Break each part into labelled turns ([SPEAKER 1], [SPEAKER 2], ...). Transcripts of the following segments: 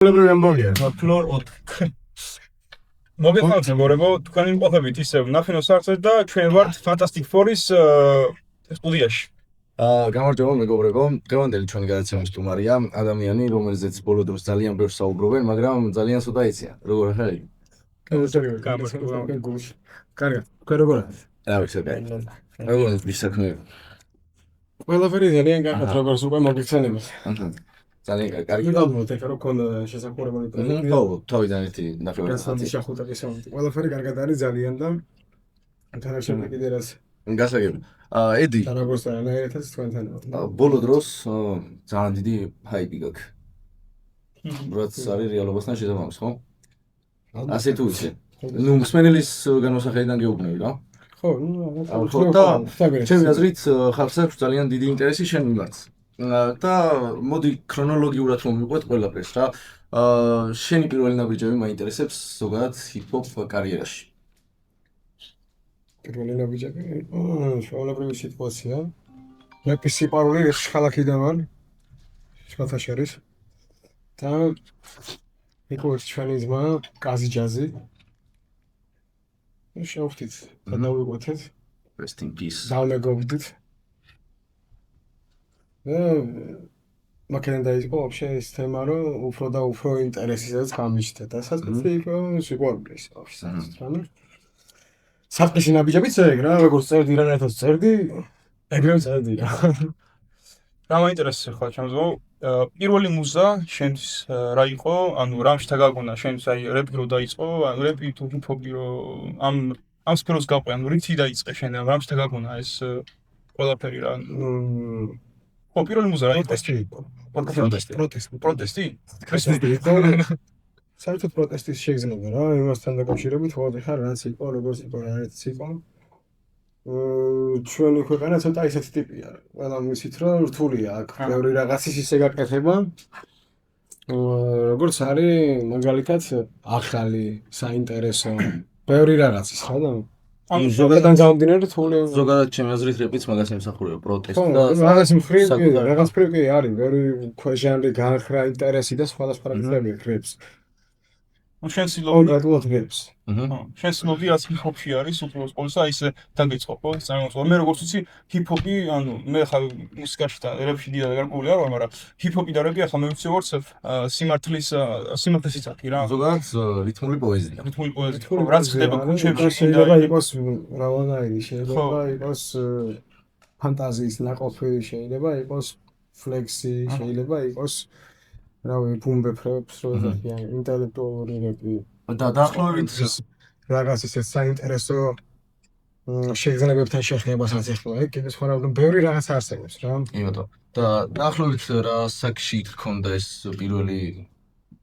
[SPEAKER 1] Problem ამბავია.
[SPEAKER 2] ფლორ 4. მოგესალმებით მეგობრებო, თქვენი მყოფებით ისევ ნაფინოს არხზე და ჩვენ ვართ Fantastic Four-ის სტუდიაში.
[SPEAKER 1] გამარჯობა მეგობრებო, დღევანდელი ჩვენი გადაცემის სტუმარია ადამიანი, რომელზეც ბოლო დროს ძალიან ბევრს საუბრობენ, მაგრამ ძალიან ცოტა იციან. როგორ ხარ?
[SPEAKER 2] გამარჯობა.
[SPEAKER 3] კარგად, თქვენ როგორ ხართ?
[SPEAKER 1] რა ვიცი, როგორ ვისაქმე?
[SPEAKER 3] ყველაფერი ძალიან კარგად, როგორც უკვე მოგიხსენებათ.
[SPEAKER 1] ძალიან კარგი.
[SPEAKER 3] გიგავთ ეხლა რო ქონდა შესაძლებლობა
[SPEAKER 1] ხო, თავიდან ერთი ნახევარი
[SPEAKER 3] გასამდი შეხუტაკი სამი. ყველაფერი კარგად არის ძალიან და თანაშემდგე კიდე რაც
[SPEAKER 1] გასაგები. ედი,
[SPEAKER 3] და როგორც თანაერთად თქვენთან.
[SPEAKER 1] ბოლო დროს ძალიან დიდი ჰაიპი გაქვს. რაც არის რეალობასთან შესაბამის, ხო? ასე თუ ისე. ნუ მსმენელის განმოსახედიდან გეუბნები რა.
[SPEAKER 3] ხო, ნუ
[SPEAKER 1] ხო და ჩემი აზრით ხალხს აქვს ძალიან დიდი ინტერესი შენ მიმართ. და მოდი ქრონოლოგიურად რომ ვიყვეთ ყველაფერს რა. შენი პირველი ნაბიჯები მაინტერესებს ზოგადად ჰიპ-ჰოპ კარიერაში.
[SPEAKER 3] პირველი ნაბიჯები, შეულებრივი სიტუაცია. რეპის სიყვარული ქალაქიდან ვარ. შხალთაშორის. და იყო ჩვენი ძმა, კაზი ჯაზი. შევხვდით და დავიკვეთეთ.
[SPEAKER 1] Rest in peace.
[SPEAKER 3] დავმეგობრდით. მაქედან დაიწყო вообще ეს თემა, რომ უფრო და უფრო ინტერესისაც გამიჩნდა და საწყისი იყო სიყვარულის вообще. საწყისი ნაბიჯებიც ეგ რა, როგორც წერდი რანაირად წერდი, ეგრევე წერდი რა.
[SPEAKER 2] რა მაინტერესებს ხო ჩემს პირველი მუზა შენს რა იყო? ანუ რამ შეთაგაგონა შენს აი რეპი რო დაიწყო, ანუ რეპი თუ ჰიპ-ჰოპი რო ამ სფეროს გაყვე, ანუ რითი დაიწყე შენ, რამ შეთაგაგონა ეს ყველაფერი რა. ხო, პირველი მუზა რა იყო? პროტესტი?
[SPEAKER 3] საერთოდ პროტესტის შეგრძნება რა, იმასთან დაკავშირებით, ხო, ხარ რაც იყო, როგორც იყო, რაც იყო. ჩვენი ქვეყანა ცოტა ისეთი ტიპია. ყველა მისით რომ რთულია, აქ ბევრი რაღაცის ისე გაკეთება. როგორც არის მაგალითად ახალი, საინტერესო, ბევრი რაღაცის რა და ანუ ზოგადად გამომდინარე რთული.
[SPEAKER 1] ზოგადად ჩემი აზრით რეპიც მაგას ემსახურება პროტესტი
[SPEAKER 3] და რაღაც მხრივ რაღაც მხრივ კი არის, ბევრი ჟანრი განხრა ინტერესი და სხვადასხვა რაღაცები რეპს.
[SPEAKER 2] შენ სილობი
[SPEAKER 3] რეპს.
[SPEAKER 2] შენ სილობი რაც ჰიპ-ჰოპში არის, უბრალოდ ყოველსა ისე დაგიწყო, ხო? წარმოიწყო. მე როგორც ვიცი, ჰიპ-ჰოპი, ანუ მე ხა მუსიკაში და რეპში დიდად გარკვეული არ ვარ, მაგრამ ჰიპ-ჰოპი და რეპი ახლა მე ვიცი როგორც სიმართლის იცაკი რა.
[SPEAKER 1] ზოგადად რითმული პოეზია.
[SPEAKER 2] რითმული პოეზია. რაც ხდება ქუჩებში,
[SPEAKER 3] შეიძლება იყოს რავანაირი, შეიძლება იყოს ფანტაზიის ნაყოფი, შეიძლება იყოს ფლექსი, შეიძლება იყოს რავი ბუმბეფრებს როზახიან ინტელექტუალური რეპი
[SPEAKER 1] და დაახლოებით
[SPEAKER 3] რაღაც ისე საინტერესო შეგრძნებებთან შეხებასაც ეხლა კიდე სხვა ბევრი რაღაც არსებობს რა.
[SPEAKER 1] იბათო და დაახლოებით რა საკში გქონდა ეს პირველი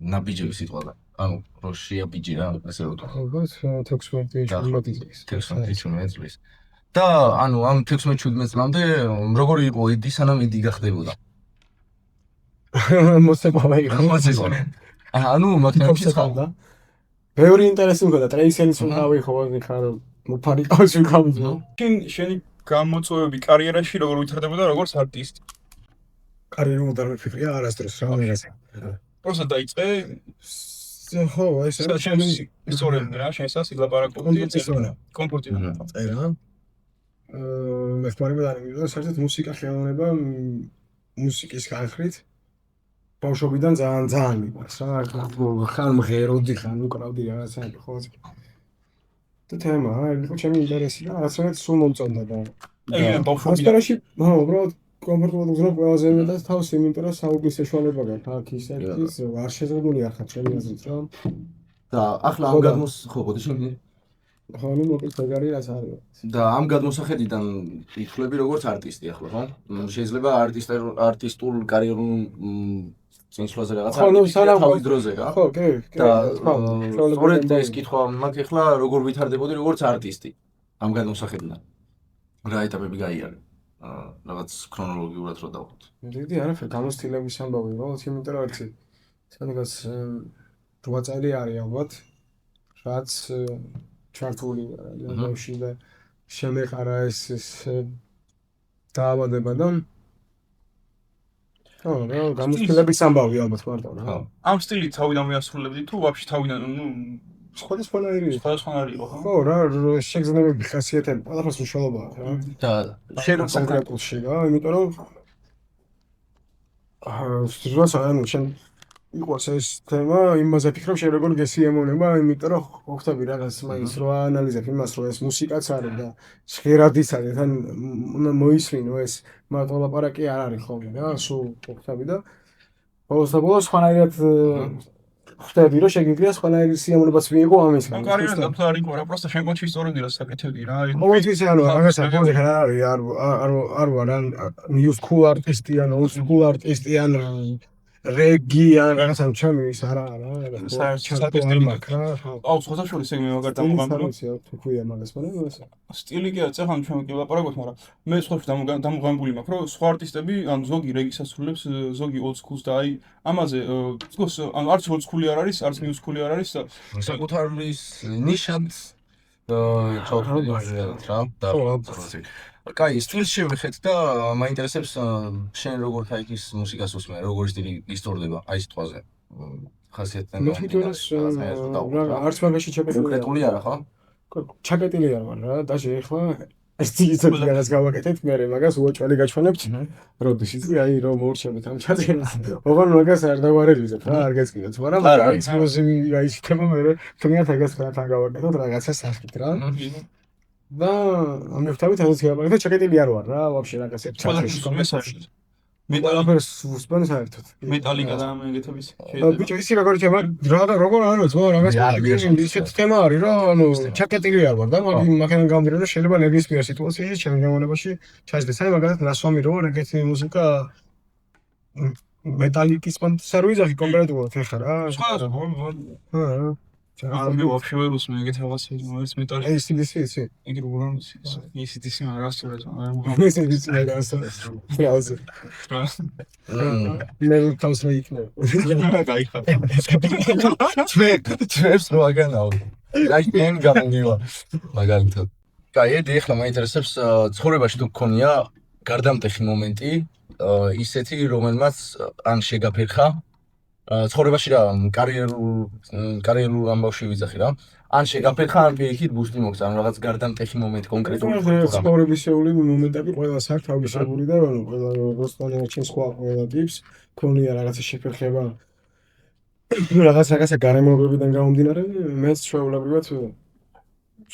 [SPEAKER 1] ნაბიჯები სიტყვა ანუ რო შეაბიჯი რა ასე ვთქვა.
[SPEAKER 3] ალბათ 16-17
[SPEAKER 1] წლის. და ანუ ამ 16-17 წლამდე როგორი იყო იდი სანამ იდი გახდებოდა?
[SPEAKER 3] მოსეყვავა იყო.
[SPEAKER 1] ანუ მაგნებში
[SPEAKER 3] ხალდა. ბევრი ინტერესი მქონდა, ტრეისენის ვიყავი ხო, ხარ მოფარიკავს ვიყავი.
[SPEAKER 2] შენი გამოწვევები კარიერაში როგორ ვითარდებოდა როგორც არტისტი?
[SPEAKER 3] კარიერა უნდა მიფიქრია არასდროს რა მერაზე.
[SPEAKER 2] პროსა დაიწყე
[SPEAKER 3] ხო, ეს არის
[SPEAKER 2] შენი ისტორია რა, შენსაც ილაპარაკობდი კომპორტი.
[SPEAKER 3] წერა. მე ხმარება დამიმიჯდა, საერთოდ მუსიკა ხელოვნება მუსიკის განხრით ბავშვობიდან ძალიან მიყვარს რა. ხან მღეროდი, ხან უკრავდი რაღაცები ხო. და თემა, იყო ჩემი ინტერესი და რაღაცნაირად სულ მომწონდა და ბავშვობაში, ხო, უბრალოდ კომფორტულად ვზრუნავ ყველაზე მეტად თავს, იმიტომ რომ საუბრის საშუალება გაქვს აქ ისეთის არ შეზღუდული არ ხარ ჩემი აზრით რა.
[SPEAKER 1] და ახლა ამ ხო, ბოდი შემი
[SPEAKER 3] ხო, ნუ მოკითხები რაც არის.
[SPEAKER 1] და ამ გადმოსახედიდან ითვლები როგორც არტისტი ახლა, ხო? შეიძლება არტისტულ კარიერულ წინსვლაზე რაღაცა თავის დროზე რა.
[SPEAKER 3] ხო, კი.
[SPEAKER 1] და სწორედ ეს კითხვა მაქვს ახლა როგორ ვითარდებოდი როგორც არტისტი ამ გადმოსახედიდან. რა ეტაპები გაიარე? რაღაც ქრონოლოგიურად რო დავხოთ.
[SPEAKER 3] დიდი არაფერი, გამოცდილების ამბავი, უბრალოდ იმიტომ რომ არის სადღაც 8 წელი არის ალბათ, რაც ჩართული ალბათში და შემეყარა ეს დაავადება და ხო, რა, გამოსხილების ამბავი ალბათ მარტო რა.
[SPEAKER 1] ხო.
[SPEAKER 2] ამ სტილით თავიდან მიასრულებდი თუ ვაფშე თავიდან
[SPEAKER 3] სხვადასხვანაირი.
[SPEAKER 2] სხვადასხვანაირი იყო ხო?
[SPEAKER 3] ხო, რა, შეგრძნებები, ხასიათები, ყველაფერს მნიშვნელობაა რა.
[SPEAKER 1] და შენ
[SPEAKER 3] კონკრეტულში რა, იმიტომ რომ როცა ანუ შენ იყოს ეს თემა, იმაზე ფიქრობ შენ როგორ გესიემონება, იმიტომ რომ ხვდები რაღაც მაინც რო აანალიზებ იმას, რომ ეს მუსიკაც არის და ჟღერადის არის, თან უნდა მოისმინო ეს, მარტო ლაპარაკი არ არის ხოლმე რა, სულ ხვდები და ბოლოს სხვანაირად ხვდები რომ შეგიძლია სხვანაირი სიამოვნებაც მიიღო ამისგან.
[SPEAKER 2] კარიერა დაფლა არ იყო რა, პროსტა შენ კონჩი ისტორიული რა საკეთებდი რა.
[SPEAKER 3] ყოველთვის ანუ რაღაცა გონი რა არის, არ ვარ ან new school artist-ი ან old school artist-ი ან რეგი ან რაღაცა ჩემი ის არა
[SPEAKER 2] საერთოდ
[SPEAKER 3] მაგ რა.
[SPEAKER 2] აუ სხვადასხვა ეგ მე მაგარ დამოღამბლო.
[SPEAKER 3] თუ ქვია მაგას, მაგრამ ეს
[SPEAKER 2] სტილი კი წეხან ჩვენ კი ვლაპარაკობთ, მაგრამ მე სხვა დამოღამბული მაქვს, რომ სხვა არტისტები ან ზოგი რეგის ასრულებს, ზოგი old school-ს და აი ამაზე თქოს ან არც old school-ი არ არის, არც new school-ი არ არის და
[SPEAKER 1] საკუთარი ნიშად რა და კაი, სტილში ვიხეთ და მაინტერესებს შენ როგორ თაიქის მუსიკას უსმენ, როგორ სტილი ისტორდება აი სიტყვაზე. ხასიათთან
[SPEAKER 3] მე თვითონაც არც მაგაში ჩაკეტილი
[SPEAKER 1] კონკრეტული არა ხო?
[SPEAKER 3] ჩაკეტილი არ ვარ რა, დაჟე ეხლა ეს ციგნი რაღაც გავაკეთეთ, მე მაგას უოჭველი გაჩვენებთ. როდესაც აი რომ მორჩებით ამ ჩაწერას. ოღონ მაგას არ დავარედვიზებ რა, არ გეცკიდეთ, მაგრამ აი მუსიკი აი თემა მე თუნდაც აგას თან გავაკეთოთ რაღაცა სახით რა. და ამ ერთად ასეც გავაკეთე, ჩაკეტილი არ ვარ რა, ვაფშე რაღაცებს
[SPEAKER 2] ჩაწერში. მე
[SPEAKER 3] ყველაფერს უსმენ საერთოდ.
[SPEAKER 2] მეტალიკა და ამ ეგეთების
[SPEAKER 3] ბიჭო ისი როგორ ჩემ რა და როგორ არ ვიცი, რაღაც ისეთი თემა არის რა, ანუ ჩაკეტილი არ ვარ და მაგიდან გამომდინარე რომ შეიძლება ნებისმიერ სიტუაციაში ჩემ გამონებაში ჩაჯდეს. აი მაგალითად ნასვამი რო ეგეთი მუსიკა მეტალიკის სერვიზი კონკრეტულად ეხა რა.
[SPEAKER 2] სხვა არ მე ვაფშე ვერ უსმენ ეგეთ რაღაცებს, რომელიც მეტალიკა.
[SPEAKER 3] ეს ისი.
[SPEAKER 2] იგი როგორ არის? ის მაგასწორებს.
[SPEAKER 3] ეს მაგასწორებს. ფრაუზე. მე თავს რა იქნება.
[SPEAKER 2] გაიხარ.
[SPEAKER 1] ჩვენს რო აგანაო. აი მენ გამიგივა. მაგალითად. კაი, ეხლა მაინტერესებს ცხოვრებაში თუ გქონია გარდამტეხი მომენტი, ისეთი რომელმაც ან შეგაფერხა ცხოვრებაში რა კარიერულ ამბავში ვიძახი რა. ან შეგაფერხა, ან პირიქით ბუსტი მოგცა, ან რაღაც გარდამტეხი მომენტი კონკრეტული.
[SPEAKER 3] ცხოვრებისეული მომენტები ყველა საერთავისებული და ანუ ყველა როსტონეჩი სხვა ყველა ტიპს ქონია რაღაცა შეფერხება. რაღაცა გარემოებებიდან გამომდინარე, მეც ჩვეულებრივად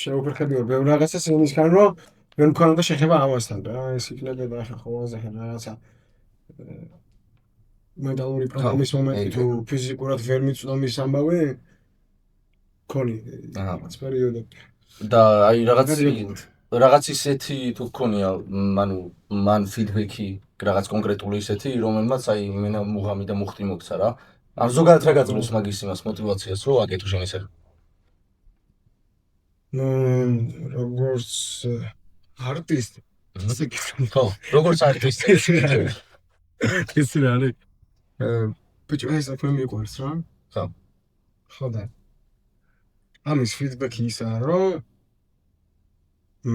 [SPEAKER 3] შეუფერხები ვარ ბევრ რაღაცას იმისგან რომ ვერ მქონდა შეხება ამასთან რა. ეს იქნებოდა ახლა ყველაზე რაღაცა მენტალური პრობლემის მომენტი თუ ფიზიკურად ვერ მიწვდომის ამბავი ქონი რაღაც პერიოდები
[SPEAKER 1] და აი რაღაც ისეთი თუ გქონია ანუ მან ფიდბექი რაღაც კონკრეტული ისეთი რომელმაც აი მენა მუღამი და მუხტი მოგცა რა ან ზოგადად რა გაძლევს მაგის იმას мотиваციას რომ აკეთო შენ ესე
[SPEAKER 3] როგორც არტისტი
[SPEAKER 1] ხო როგორც არტისტი
[SPEAKER 3] ეს რა არის ბიჭო ეს საქმე მიყვარს რა
[SPEAKER 1] ხო
[SPEAKER 3] ხო და ამის ფიდბექი ისაა რომ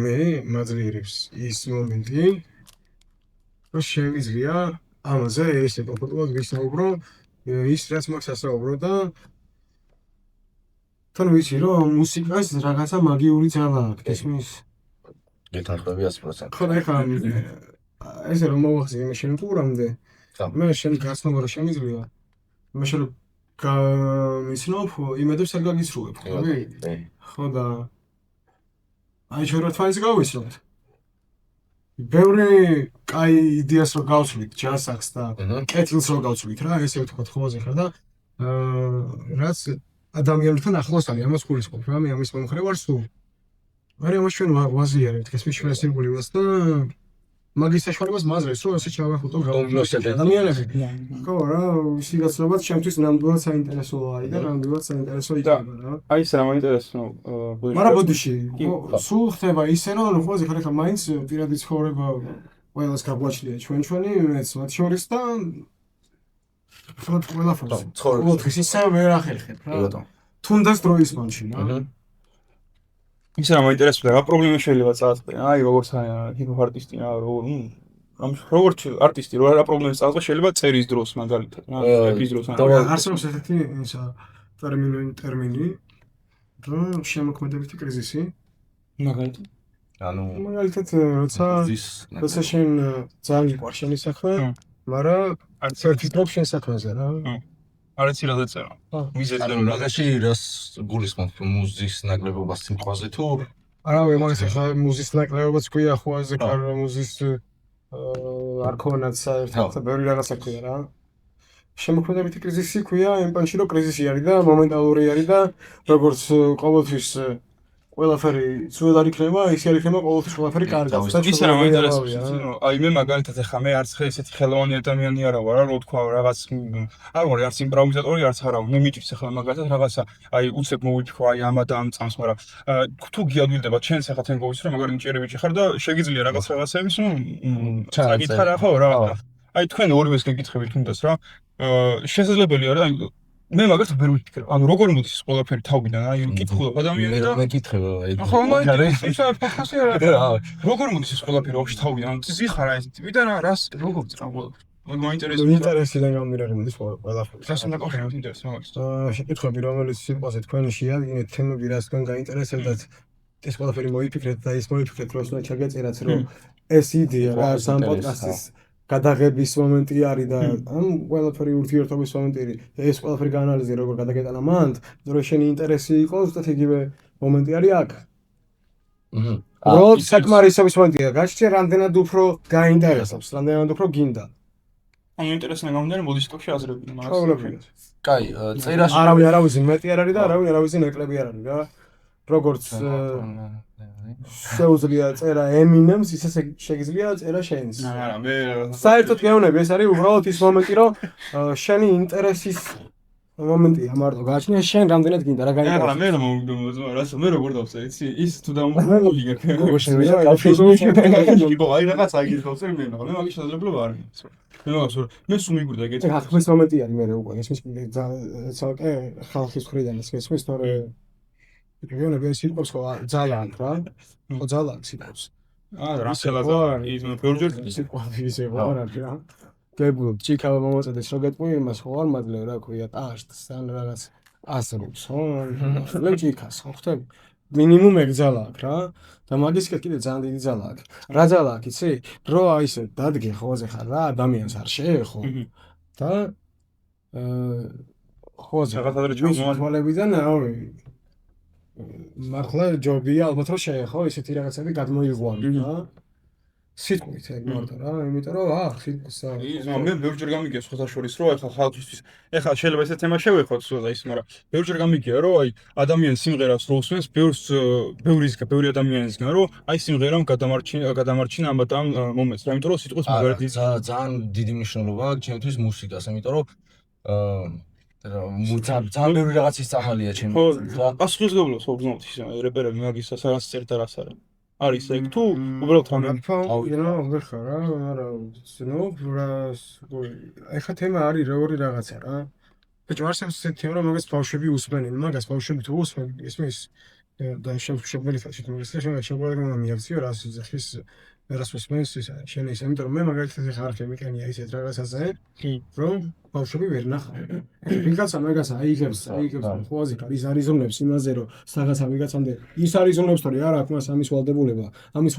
[SPEAKER 3] მე მაძლიერებს ის მომენტი რომ შემიძლია ამაზე ესე კონკრეტულად ვისაუბრო ის რაც მაქვს ასაუბრო და თან ვიცი რომ მუსიკას რაღაცა მაგიური ძალა აქვს ისმის
[SPEAKER 1] გეთანხმები 100%.
[SPEAKER 3] ხო და ეხლა ესე რომ მოვახსენე შენ ტურამდე მე შენ გასწავლო რომ შემიძლია მე შენ გამიცნობ იმედებს არ გაგიცრუებ ხო და აი შენ რა თვალს გავისროთ ბევრი კაი იდეას რო გავცვლით ჯანსაღს და კეთილს რო გავცვლით რა ესე ვთქვათ ხოლმე ხარ და რაც ადამიანთან ახლოს არის ამას გულისხმობ რა მე ამის მომხრე ვარ სულ მე ამას ჩვენ ვაზიარებთ ეს მის სირგულივას და მაგის საშუალებას მაზრეს რომ ესე ჩავახუტო ადამიანები ხო რა სიგაცნობაც ჩემთვის ნამდვილად საინტერესოა და ნამდვილად საინტერესო იქნება რა
[SPEAKER 2] აი ეს რა მაინტერესო
[SPEAKER 3] მაგრამ ბოდიში სულ ხდება ისე რომ ხოლმე ხარ მაინც პირადი ცხოვრება ყველას გაგვაჩნია ჩვენი მეც მათ შორის და ყველაფერს ყოველთვის ისე ვერ ახერხებ რა თუნდაც დროის მანჩი რა
[SPEAKER 2] ის რა მაინტერესებდა რა პრობლემა შეიძლება წააწყდა აი როგორც ჰიპ-ჰოპ არტისტი რა როგორც არტისტი რა პრობლემას წავდა შეიძლება წერის დროს მაგალითად რა ეპის დროს
[SPEAKER 3] არსებობს ესეთი ისა ტერმინი რომ შემოქმედებითი კრიზისი
[SPEAKER 2] მაგალითად
[SPEAKER 3] მაგალითად როცა შენ ძალიან გიყვარს შენი საქმე მაგრამ არც ერთი პრობლემა შენ საქმეზე რა
[SPEAKER 2] არც რა დაწერა ვიზეთ
[SPEAKER 1] ანუ რაღაცი რას გულისხმობ მუზის ნაკლებობას სიმყვაზე თუ
[SPEAKER 3] არა მაგას ახლა მუზის ნაკლებობაც ქვია ხوازე კარ მუზის არ ქონათ საერთოდ ბევრი რაღაცა ქვია რა შემოქმედებითი კრიზისი ქვია იმ პანში რომ კრიზისი არის და მომენტალური არის და როგორც ყოველთვის ყველაფერი სულ არ იქნება ის არ იქნება ყოველთვის ყველაფერი კარგად
[SPEAKER 2] ის რა მაინტერესებს აი მე მაგალითად ახლა მე არც ესეთი ხელოვანი ადამიანი არა ვარ რა თქვა რაღაც არ ვარ არც იმპროვიზატორი არც არა მე მიჭირს ახლა მაგალითად რაღაცა აი უცებ მოვიფიქრო აი ამა და ამ წამს მაგრამ თუ გიადვილდება ჩვენს ახლა თენგოვის რომ მაგარი მჭირი ბიჭი ხარ და შეგიძლია რაღაცების საკითხა რა ხო რა აი თქვენ ორივეს გეკითხებით თუნდაც რა შესაძლებელია რა მე მაგას ვერ ვიფიქრებ. ანუ როგორ მოდის ეს ყველაფერი თავიდან, აი მკითხულობ ადამიანს და
[SPEAKER 1] მე მეკითხებ
[SPEAKER 2] ხო, მაგრამ როგორ მოდის ეს ყველაფერი ვაფშე თავიდან? ზიხარ აი ტიპიდან რას როგორ წამოვა? მაინტერესებს.
[SPEAKER 3] ინტერესიდან გამომდინარე მოდის ყველაფერი.
[SPEAKER 2] სასწრაფო დაკავშირებით ინტერესებს მაგას.
[SPEAKER 3] შეკითხვები რომელიც სიტყვაზე თქვენ შეადგინეთ თემები რაც თქვენ გაინტერესებდათ ეს ყველაფერი მოიფიქრეთ და ის მოიფიქრეთ რომ უნდა ჩაგეწერათ რომ ეს იდეა რა სამ პოდკასტის გადაღების მომენტი არის და ამ ყველაფერი ურთიერთობის მომენტი ეს ყველაფერი გაანალიზე როგორ გადაგეტანა მანდ რომ შენი ინტერესი იყოს ზუსტად იგივე მომენტი არის აქ უბრალოდ საკმარისობის მომენტია გაჩნია რამდენად უფრო გაინტერესებს რამდენად უფრო გინდა
[SPEAKER 2] აი ინტერესია გამომდინარე მოდის თქოში აზრები
[SPEAKER 3] მაგას ჩაოლებინოთ
[SPEAKER 1] კაი წერაში
[SPEAKER 3] არავინ მეტი არ არის და არავინ ნაკლები არ არის რა როგორც შეუძლია წერა ემინემს ისე შეგიძლია წერა შენს
[SPEAKER 2] არა მე
[SPEAKER 3] საერთოდ გეუბნები ეს არის უბრალოდ ის მომენტი რომ შენი ინტერესის მომენტია მარტო გაჩნია შენ რამდენად გინდა რა გაიგე
[SPEAKER 2] არა მე რა მომდომო რას მე როგორ დავწერ იცი ის თუ დამოუკიდებელი
[SPEAKER 3] გოგო შევიდა კაფეში
[SPEAKER 2] იბო აი რაღაც აგიხავს მე მაგის შესაძლებლობა არ არის მე მაგას მე სულ მიგვირდა ეგეთი
[SPEAKER 3] ხალხის მომენტი არის მე უკვე ესმის ცალკე ხალხის მხრიდან ესმის თორე გეუბნები ეს სიტყვებს ხო ძალიან რა ხო ძალიან სიტყვებს
[SPEAKER 2] რა შეიძლება ის ბევრჯერ
[SPEAKER 3] სიტყვები ისე ვარ რა გებულ ჩიკავა მომაწედეს რო გეტყვი იმას ხო არ მადლე რა ქვია ტაშტს ან რაღაც ასრობს ხო ლეჭიკას ხო ხტები მინიმუმ ეგ ძალა აქვს რა და მაგისკენ კიდე ძალიან დიდი ძალა აქვს რა ძალა აქვს იცი რო აი ესე დადგე ხოზე ხარ რა ადამიანს არ შეეხო და ხოზე
[SPEAKER 2] რაღაც ადრე
[SPEAKER 3] ჩამოვალებიდან რავი მართლა ჯობია ალბათ რომ შეეხო ისეთი რაღაცები გადმოიღვანო რა სიტყვით ეგ მარტო რა იმიტომ რომ სიტყვა
[SPEAKER 2] მე ბევრჯერ გამიგია სხვათა შორის რომ ახლა ხალხისთვის ახლა შეიძლება ეს თემა შევეხოთ სულ ის მაგრამ ბევრჯერ გამიგია რომ აი ადამიანის სიმღერას რო უსმენს ბევრი ადამიანისგან რომ აი სიმღერამ გადამარჩინა ამ და ამ მომენტს რა იმიტომ რომ სიტყვის მაგალითად
[SPEAKER 1] ძალიან დიდი მნიშვნელობა აქვს ჩემთვის მუსიკას იმიტომ რომ ძალიან ბევრი რაღაცის წამალია ჩემი
[SPEAKER 2] რა პასუხისმგებლობს უბრალოდ ის რეპერები მაგისას არას წერდა რას არის ეგ თუ უბრალოდ
[SPEAKER 3] ვერ ხარ რა არა ცნობ რას ეხა თემა არის როგორი რაღაცა რა ბიჭო არსებს ესეთი თემა რომ მაგას ბავშვები უსმენენ მაგას ბავშვები თუ უსმენ ისმის და შეგვიძლია შეგვიძლია მიაქციო რას ზეხის რას მოსმენს ის შენ ის იმიტომ რომ მე მაგალითად ეხა არ შემიკენია ისეთ რაღაცაზე რომ ბავშვები ვერ ნახავ ვიღაცა მაგას აიგებს ხოაზი ის არიზონებს იმაზე რომ რაღაცა ვიღაცამდე ის არიზონებს თორე არა აქვს ამის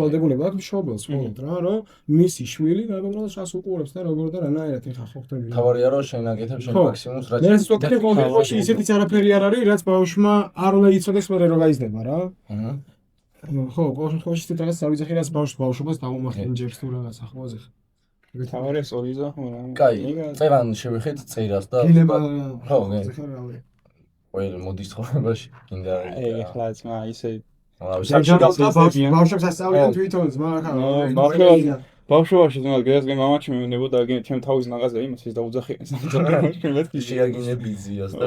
[SPEAKER 3] ვალდებულება აქვს მშობელს მხოლოდ რა რომ მისი შვილი რაღაცას რას უყურებს და როგორ და რანაირად ეხა ხო ხტები
[SPEAKER 1] თავარია რომ შენ აკეთებ შენ მაქსიმუმს რაც
[SPEAKER 3] მე სწორედ კონკრეტულად ისეთი არაფერი არ არის რაც ბავშვმა არ უნდა იცოდეს მე რო გაიზრდება რა ხო, ყოველთვის შეიძლება დავიძახი რაც ბავშვობას დაუმახინჯებს თუ რაღაცა ხოაზე.
[SPEAKER 2] თავარია სწორია ხო რა.
[SPEAKER 1] კაი, წერან შევეხეთ წერას და ხო, ყველა მოდის ცხოვრებაში გინდა
[SPEAKER 2] ეხლა ძმა ისე
[SPEAKER 3] ბავშვებს ასწავლიან თვითონ ძმა ხა.
[SPEAKER 2] ბავშვობაში თუნდაც გეძგე მამაჩი მეუნებოდა აგენ ჩემ თავის მაღაზია იმას ის დაუძახიან სამწუხაროდ
[SPEAKER 1] შეაგინებიძიას და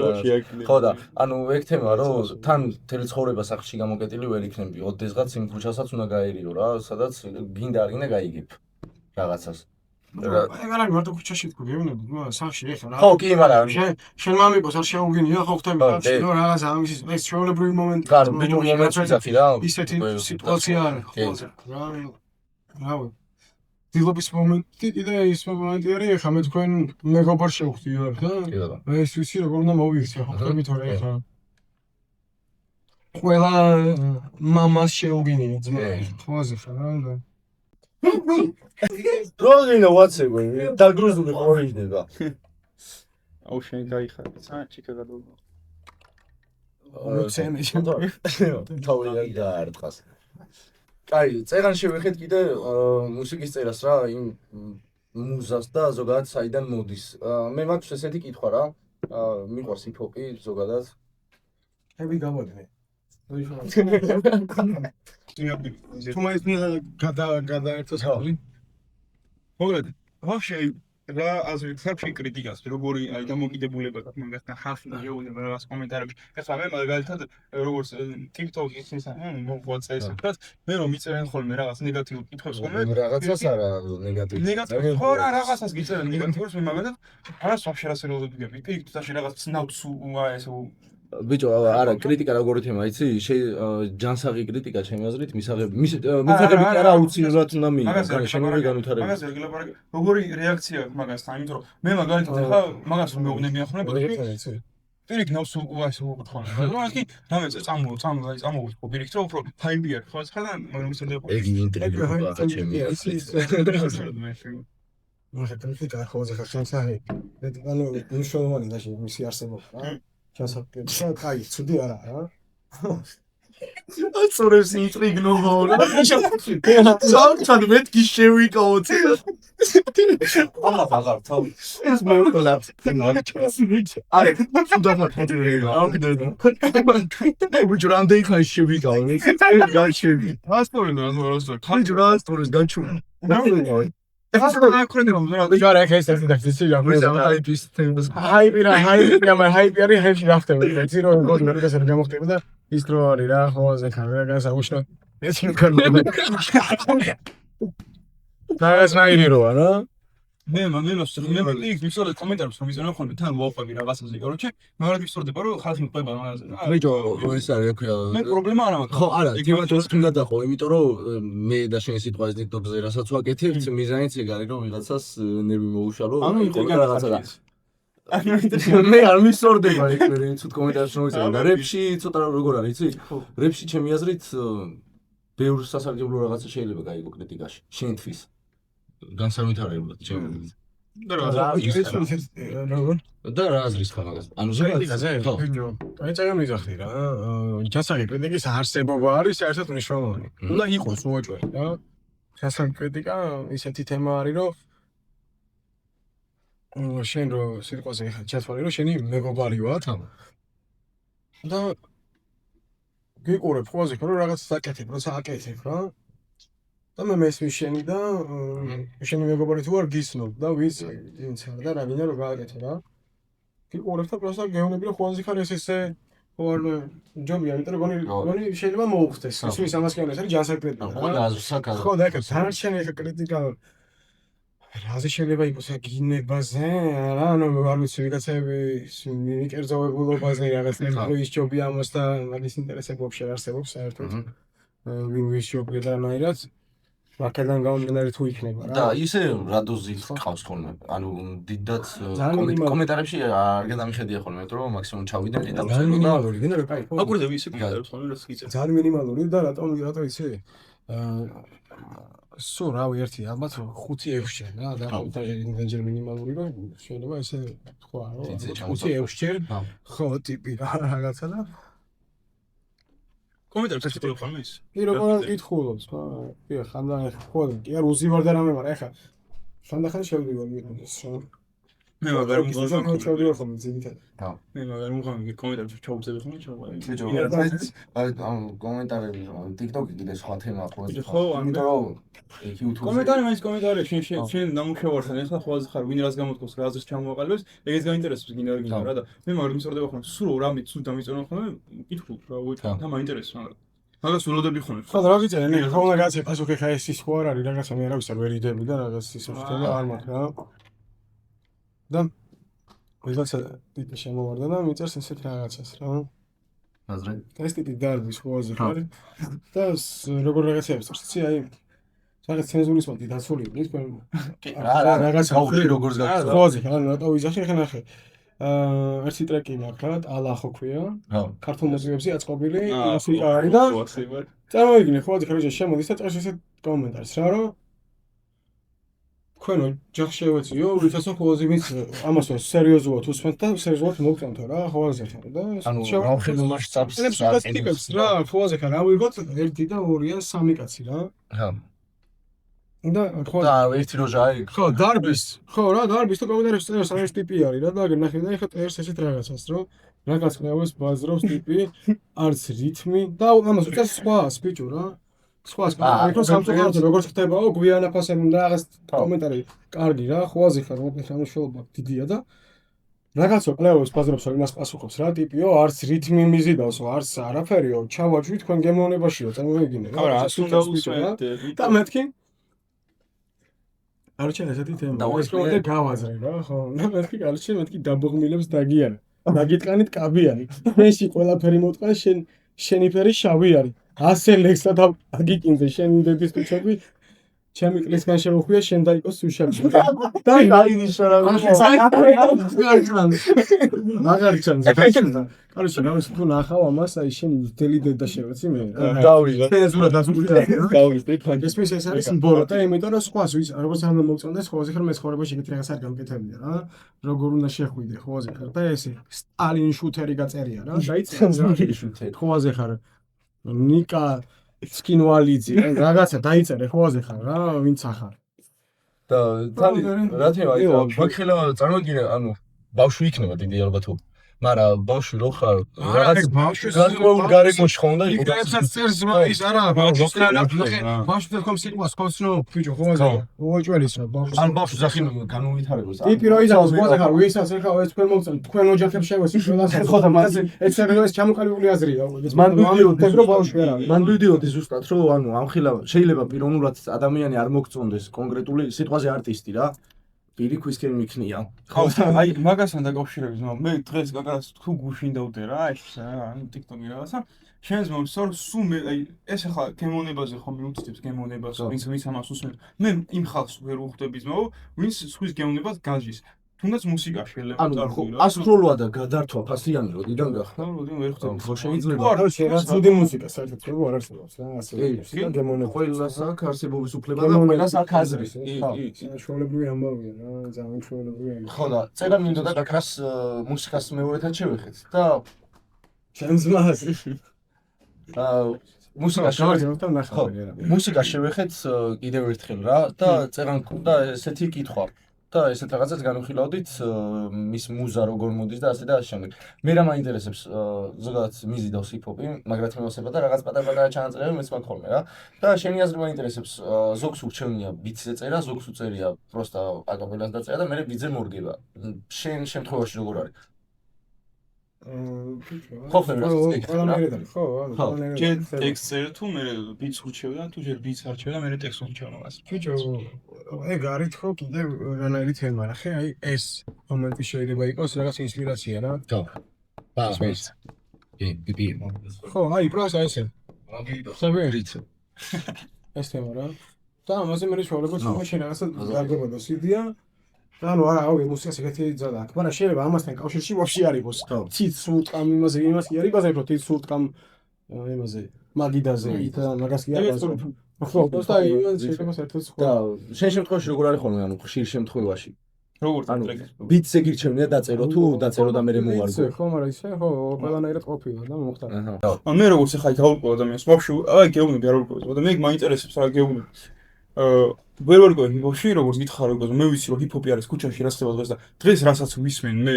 [SPEAKER 1] ხო და ანუ ეგ თემა რომ თან მთელი ცხოვრება სახლში გამოკეტილი ვერ იქნები ოდესღაც იმ ქუჩასაც უნდა გაერიო რა სადაც გინდა არ გინდა გაიგებ რაღაცას
[SPEAKER 3] ეგ არ არის მარტო ქუჩაში თქვი გეუბნები სახლში ეხლა რა
[SPEAKER 1] ხო კი მაგრამ
[SPEAKER 3] შენ მამიკოს არ შეუგინია ხო ხტები რა რაღაცა ამის ეს ჩვეულებრივი მომენტი
[SPEAKER 1] გარ ბიჭო მომენტი ძახი რა
[SPEAKER 3] ისეთი სიტუაცია არის ხო რა რავი დილობის მომენტი კიდე ის მომენტი არის, ხა მე თქვენ მეგობარ შევხვდიოთ და ეს ვიცი როგორ უნდა მოვიქცე ხო ხმით თორე ხა ყველა მამას შეუგინია ძმა ხოაზე ხარ და
[SPEAKER 1] როლინა ვაცეგვი დაგრუზული ყორიდება
[SPEAKER 2] აუ შენ გაიხარე ჩიკა გადავდა
[SPEAKER 1] თავი დაარტყას კაი წერან შევეხეთ კიდე მუსიკის წერას რა იმ მუზას და ზოგადად საიდან მოდის მე მაქვს ესეთი კითხვა რა მიყვარს ჰიპ-ჰოპი ზოგადად
[SPEAKER 3] ები გამოდნე თუ მაინც გადაერთო თავი
[SPEAKER 2] მოგეთ ვაფშე რა აზრით ხარში კრიტიკას როგორი აი დამოკიდებულება გაქვს მაგასთან ხალხი შეუძლება რაღაც კომენტარებში ეხლა მე მაგალითად როგორც TikTok-ის ისე მოგვაწე ესე ვთქვათ მე რომ მიწერენ ხოლმე რაღაც ნეგატიურ კითხვებს ხოლმე
[SPEAKER 1] რაღაცას არა ნეგატივი
[SPEAKER 2] ხო რა რაღაცას გიწერენ ნეგატიურს მე მაგალითად არას ვაფშე რა სერიოზულად ვიგებ იქ თვითონ რაღაც ცნავს ესე
[SPEAKER 1] ბიჭო არა კრიტიკა როგორი თემა იცი ჯანსაღი კრიტიკა ჩემი აზრით მისაღები კი არა აუცილებლად უნდა მიიღო შემოვიდა განვითარება
[SPEAKER 2] მაგას რეგულარულად როგორი რეაქცია აქვს მაგასთან იმიტომ რომ მე მაგალითად ახლა მაგას რომ მეუბნე მიახმებოდი პირიქ ნავს უაის უყურთხონ რა კი რამე წამოვიდო პირიქ რომ უფრო ფაილი არის ხო ხალხი მაგრამ ისე და
[SPEAKER 1] ეგ ინტრიგია ჩემი
[SPEAKER 3] ნუ კრიტიკა ხოზე ხალხი ანუ მნიშვნელოვანი და მისი არსებობა რა ჩასაკეთე კაი ცუდი არა რა
[SPEAKER 1] აცორებს ინტრიგნობა რა საერთოდ მეთქი შევიკავოთ აღარ თავი ეს მოკლავს აი სუდანა ფედერეა აუგდო რამდენი ხანი შევიკავე განშევი
[SPEAKER 2] პასპორტი რა მოსა
[SPEAKER 1] ხალხი რა სტორის განჩუ
[SPEAKER 2] ეს რა ქრენდება რა
[SPEAKER 3] ჯარა ეს ერთი და ის რა
[SPEAKER 1] აიპის თემას
[SPEAKER 3] ჰაიპი არის ჰაიპი რა ხდება იცი რომ გოდი მერიკასთან გამოხდება და ის რო არის რა ხოაზე ხარ რა საუშნო ეს იქნება რაღაც ნაირი როა რა
[SPEAKER 2] მე ვისწორებ კომენტარებს რომ ვიზიანო ხოლმე თან ვაუყვები რაღაცაზე კოროჩე მაგრამ ვისწორდება რომ ხალხი მყვება რაღაცაზე
[SPEAKER 1] ბიჭო ეს არის რა ქვია
[SPEAKER 2] მე პრობლემა არა მაქვს
[SPEAKER 1] ხო არა თემატოს თუნდა დაყო იმიტომ რომ მე და შენ სიტყვაზე TikTok-ზე რასაც ვაკეთებთ მიზანიც ეგ არის რომ ვიღაცას ნერვი მოუშალო
[SPEAKER 2] იყო რაღაცა და
[SPEAKER 1] მე არ მისწორდება ეგ მე ცუდ კომენტარს შევიწერე და რეპში ცოტა როგორ არის იცი რეპში ჩემი აზრით ბევრ სასარგებლო რაღაცა შეიძლება გაიგო კრიტიკაში შენთვის განსაკუთრებულად ჩემი
[SPEAKER 2] და რა
[SPEAKER 1] აზრის ხარ მაგას ანუ ზოგადად
[SPEAKER 3] აი წაგა მიზახდი რა ჯანსაღი კრიტიკის არსებობა არის საერთოდ მნიშვნელოვანი უნდა იყოს უაჭველი რა ჯანსაღი კრიტიკა ისეთი თემა არის რომ შენ რო სიტყვაზე ხარ ჩათვალე რომ შენი მეგობარი ვარ თან და გიყურებ ყველაზე ხო რომ რაღაც საკეთებ რა საკეთებ რა და მე მესმის შენი და შენი მეგობარი თუ არ გისნობ და ვის ინცარ და რა გინდა რომ გააკეთე რა გიყურებ და პროსტა გეუბნები რომ ხوانზე ხარ ესე ხო არ ჯობია იმიტომ რომ გონი შეიძლება მოუხდეს ის ამას კი არის ჯანსაღი კრიტიკა ხო და დანარჩენი კრიტიკა რაზე შეიძლება იყოს გინებაზე რა ანუ არ ვიცი ვიღაცები მიკერძოვებულობაზე რაღაცნაირად ის ჯობია ამას და მაგის ინტერესები ვაფშე არ არსებობს საერთოდ ვის ჯობია და ნაირად აქედან გამომდინარე თუ იქნება რა
[SPEAKER 1] და ისე რადოზი ყავს ხოლმე ანუ დიდად კომენტარებში არ გადამიხედია ხოლმე იმიტომ რომ მაქსიმუმ ჩავიდე და
[SPEAKER 3] მინიმალური გინდა რომ კაი
[SPEAKER 2] აგურდები ისე კომენტარებს ხოლმე რაც გიწევს
[SPEAKER 3] ძალიან მინიმალური და რატომ იცი სულ რავი ერთი ალბათ 5-6 ჯერ რა და კომენტარები მინიმალური რომ შეიძლება ესე თქვა რომ 5-6 ჯერ ხო ტიპი რაღაცა და
[SPEAKER 2] კომენტარებს ეს ტიპი ხოლმე ის
[SPEAKER 3] კი როგორ კითხულობს ხო კი ხანდახან ხო კი არ უზივარ და რამე მაგრამ ეხა ხანდახან შევდივარ მიყავს რა
[SPEAKER 2] მე მაგარ მოგზავნე
[SPEAKER 3] შევდივარ ხოლმე ძირითადად
[SPEAKER 2] მე მაგარ მოგზავნე კომენტარებს ჩაუწევი ხოლმე
[SPEAKER 1] ბიჭო ამ კომენტარები TikTok-ი კიდე სხვა თემა ხო
[SPEAKER 2] იმიტომ
[SPEAKER 1] რომ YouTube
[SPEAKER 2] კომენტარი მაინც კომენტარი შენ ნამუშევართან ეხლა ხვაზე ხარ ვინ რას გამოთქოს რა აზრს ჩამოაყალიბებს ეგეც გაინტერესებს გინდა რა და მე მაგარ მისწორდება ხოლმე სულ რამე ცუდ დამიწონა ხოლმე კითხულ რა უიწყებ და მაინტერესებს მაგრამ მაგას ველოდები ხოლმე
[SPEAKER 3] ხო რა ვიცი ნე ხო უნდა გაცე პასუხი ხა ეს ის ხო არ არის რაღაცა მე არავის არ ვერიდები და რაღაც ის შეფთება არ მაქვს რა და ვიღაცა ტიპი შემოვარდა და მიწერს ესეთ რაღაცას რა
[SPEAKER 1] აზრე
[SPEAKER 3] ეს ტიპი დარბის ხოაზე ხარ და როგორ რაღაცებს იცი აი რაღაც ცენზურის მოდი დაცული იყო თქვენ
[SPEAKER 1] რაღაც გავხდი როგორც გაგწევთ.
[SPEAKER 3] ხო, ანუ რატო ვიზახი ხე ნახე. ერთი ტრეკი მაგათ, ალახო ქვია. ქართულ მუსიკებში აწყობილი მუსიკა არის და წარმოიდგინე, ხო, ხარჯა შემოდის და წერს ესეთ კომენტარს რა, რომ თქვენო ჯახ შევეციო, ვითასო ყველაზე მის ამას სერიოზულად უსმენთ და სერიოზულად მოგწონთო რა, ხო ასე ხარ და
[SPEAKER 1] ანუ გავხდი მასშტაბს
[SPEAKER 3] ტიპებს რა, ხო ასე ხარ, ავიღოთ 1 და 2 ან 3 კაცი რა.
[SPEAKER 1] ხა.
[SPEAKER 3] და ხო
[SPEAKER 1] და ერთი როჟა არის.
[SPEAKER 3] ხო, დარბის. ხო რა, დარბის და კომენტარებში წერს ამ ეს ტიპი არის რა და ნახე და ეხა წერს ესეთ რაღაცას, რომ რაღაც ყნევას ბაზრობს ტიპი, არც რითმი და ამას უწევს სხვა სპიჩო რა. სხვა სპეციალურად სამწუხაროდ როგორც ხდებაო გვიან აფასებენ და რაღაც კომენტარი კარგი რა, ხო აზი ხარ, მოკლედ დიდია და რაღაცო ყნევას ბაზრობს რომ იმას პასუხობს რა ტიპიო, არც რითმი მიზიდავსო, არც არაფერიო, ჩავაჯვი თქვენ გემოვნებაშიო, წარმოიდგინე რა.
[SPEAKER 2] არა, ასე უნდა უსმენთ.
[SPEAKER 3] და მეთქი არჩენ ესეთი თემა. ეს კონტე გავაზრე რა, ხო. და მეთქი არჩენ მეთქი დაბოღმილებს დაგიანე. დაგიტყანით კაბიანი. მეში ყველაფერი მოტყვა შენი ფერი შავი არის. ასე ლექსად აგიკინზე შენ დედის ტუჩები ჩემი კლისგან შემოხვია შენ დაიყოს სუშები და დაინიშნა რა მაგარი ჩანს კაროჩე ნამის თუ ნახავ ამას აი შენ ძელი დედა შევეცი მე
[SPEAKER 2] დავიღე
[SPEAKER 3] ცენზურა დაწუნდა
[SPEAKER 2] გავისტე ფანჯი
[SPEAKER 3] ეს ეს არის სიმბოლო და იმიტომ რომ სხვას ვის როგორც ამ მოგწონდეს ხოლმე ხარ მე ცხოვრებაში ეგეთი რაღაც არ გამკეთებია რა როგორ უნდა შეხვიდე ხოლმე ხარ და ესე სტალინ შუთერი გაწერია რა დაიწერა შუთერი ხოლმე ხარ ნიკა სკინვალიძე რაღაცა დაიწერე ხოაზე ხარ რა ვინც ახარ
[SPEAKER 1] და თან რა თემა იყო მაგხელა წარმოიდგინე ანუ ბავშვი იქნება დიდი ალბათობით მაგრამ ბავშვი რო ხარ რაღაც გასწავლულ გარემოში ხომ და იყო
[SPEAKER 3] იქნებსაც წერს ის არა ბავშვი თქო სიტყვას ხოსნო ბიჭო ხოაზე უოჭველის რა ბავშვი
[SPEAKER 1] ან ბავშვი ზახი განუვითარებოს
[SPEAKER 3] ტიპი რო იზავს ხოაზე ხარ ვისაც ეხა ეს თქვენ მოგწონთ თქვენ ოჯახებს შევეს ყველას ხო და მას ეს ეს ჩამოყალიბებული აზრია
[SPEAKER 1] მან ვიდიოდი ბავშვი არა მან ვიდიოდი ზუსტად რომ ანუ ამხილა შეიძლება პიროვნულად ადამიანი არ მოგწონდეს კონკრეტული სიტყვაზე არტისტი რა პირიქვისკენ მიქნია.
[SPEAKER 2] ხო, აი მაგასთან დაკავშირებით, მე დღეს გაგას თუ გუშინდავდე რა, ეს ანუ TikTok-ი რაღაცა. შენს მომსწორ სულ მე აი ეს ახლა გემოვნებაზე ხომ მიუწევს გემოვნებას, ვინც ამას უსმენს. მე იმ ხალხს ვერ უხდები ზმაო, ვინც სხვის გემოვნებას გაჟის. თუნდაც მუსიკა შეიძლება
[SPEAKER 1] ანუ ასროლვა და გადართვა ფასიანი როდიდან გახდა?
[SPEAKER 2] როდი ვერ ხდები.
[SPEAKER 1] ხო შეიძლება.
[SPEAKER 3] არა, შეიძლება მუსიკა საერთოდ როგორ არ არსებობს რა, ასე გემოვნება.
[SPEAKER 1] ყველას აქვს არსებობის უფლება და ყველას აქვს აზრი.
[SPEAKER 3] შუალებრივი ამბავია რა, ძალიან შუალებრივია.
[SPEAKER 1] ხო და წერა მინდოდა გაკრას მუსიკას მეორეთად შევეხეთ და
[SPEAKER 3] ჩემს მას
[SPEAKER 1] მუსიკას შევეხეთ კიდევ ერთხელ რა და წერან და ესეთი კითხვა და ესეთ რაღაცას განვიხილავდით მის მუზა როგორ მოდის და ასე და ასე შემდეგ. მე რა მაინტერესებს ზოგადად მიზიდავს ჰიპ-ჰოპი, მაგრამ თემასება და რაღაც პატარ-პატარა ჩანაწერები მეც მაქვს ხოლმე რა. და შენი აზრი მაინტერესებს ზოგს ურჩევნია ბიტზე წერა, ზოგს უწერია პროსტა აკაპელას დაწერა და მე ბიტზე მორგება. შენ შემთხვევაში როგორ არის? ხო,
[SPEAKER 3] ხო,
[SPEAKER 2] ჯერ ტექსტს წერე თუ მე ბიტს ურჩევ და თუ ჯერ ბიტს არჩევ და მე ტექსტს ურჩევ მაგას.
[SPEAKER 3] ბიჭო, ეგ არის ხო კიდევ რანაირი თემა რა, ხე აი ეს მომენტი შეიძლება იყოს რაღაც ინსპირაცია რა.
[SPEAKER 1] ხო. ბას. ბიბი.
[SPEAKER 3] ხო, აი პროსა ესე. საბერიც. ეს თემა რა. და ამაზე მე შევლებოთ რომ შენ რაღაცა დაგებოდა სიდია. ანუ არა, აუ, მუსიკას ეგეთი ძალა აქვს, მაგრამ შეიძლება ამასთან კავშირში ვაფშე არ იყოს. ცით სულტყამ იმაზე კი არ იყოს, უფრო თით სულტყამ იმაზე მაგიდაზე და მაგას კი არ არის. ხო, და იმან შეიძლება საერთოდ სხვა.
[SPEAKER 1] და შენ შემთხვევაში როგორ არის ხოლმე, ანუ ხშირ შემთხვევაში.
[SPEAKER 2] როგორ
[SPEAKER 1] ანუ ბიტზე გირჩევნია დაწერო თუ დაწერო და მე მოვარგო.
[SPEAKER 3] ხო, მაგრამ ისე ხო, ყველანაირად ყოფილა და მოხდა.
[SPEAKER 2] ან მე როგორც ახლა გავუკვირ ადამიანს, ვაფშე აი გეუბნები არ ვუკვირ, და მე მაინტერესებს რა გეუბნები. ვერ ვარგო ჰიპ-ჰოპში, როგორც გითხარ, როგორც მე ვიცი რომ ჰიპ-ჰოპი არის ქუჩაში რა ხდება დღეს და დღეს რასაც ვისმენ მე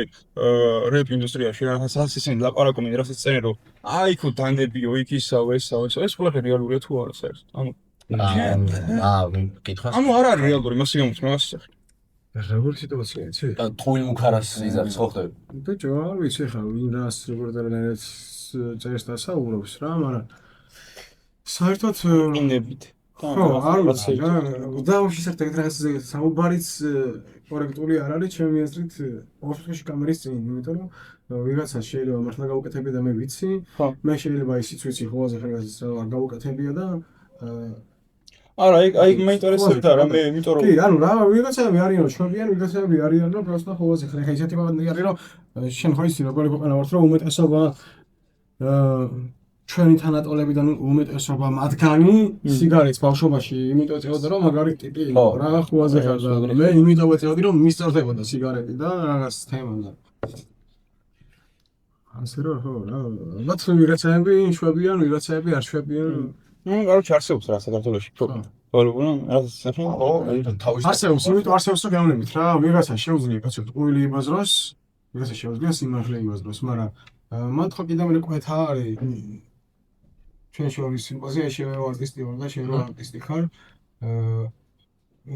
[SPEAKER 2] რეპ ინდუსტრიაში რასაც ისინი ლაპარაკობენ, რასაც წერენ რომ აი ხო დანებიო, იქ ისაო, ესაო, ეს ყველაფერი რეალურია თუ არა საერთოდ.
[SPEAKER 1] კითხვა.
[SPEAKER 2] ანუ არ არის რეალური, მასე გამოს მაგას სახე.
[SPEAKER 3] როგორი სიტუაცია იცი?
[SPEAKER 1] და თუილ მუქარას იზარს ხო ხდები?
[SPEAKER 3] ბიჭო, არ ვიცი ხა ვინ რას როგორ დარანაირად წერს და საუბრობს რა, მაგრამ საერთოდ
[SPEAKER 2] ინებით
[SPEAKER 3] ხო, არ ვიცი რა. დავუშვი საერთოდ რაღაცაზე საუბარიც კორექტული არ არის ჩემი აზრით ოფისში კამერის წინ, იმიტომ რომ ვიღაცა შეიძლება მართლა გაუკეთებია და მე ვიცი. მე შეიძლება ისიც ვიცი ხოლმე რაღაცას არ გაუკეთებია და
[SPEAKER 2] არა, აი მეინტერესებდა რა მე, იმიტომ რომ
[SPEAKER 3] კი, ანუ რა ვიღაცები არიან, შობიან, ვიღაცები არიან, რომ პროსტა ხოლმე ხე ისეთი მაგალითი არის, რომ შენ ხო ისი როგორი ქვეყანა ვართ, რომ უმეტესობა ჩვენი თანატოლებიდან უმეტესობა მათგანი სიგარეტს ბავშვობაში იმიტომ ეწეოდა, რომ მაგარი ტიპი იყო რა ხუაზე ხარ და მე იმიტომ ეწეოდი, რომ მისწორდებოდა სიგარეტი და რაღაც თემა. ასე რომ ხო რა, ალბათ ვიღაცები შვებიან, ვიღაცები არ შვებიან.
[SPEAKER 2] короче არსებობს რა საქართველოში.
[SPEAKER 3] არსებობს, იმიტომ არსებობს რომ გეუბნებით რა, ვიღაცა შეუძლია კაცო ტყუილი იბაზროს, ვიღაცა შეუძლია სიმართლე იბაზროს, მაგრამ მათ ხო კიდევ მე ყვეთა არის. ჩვენ შორის სიმპოზიაში მე არტისტი ვარ და შენ არტისტი ხარ.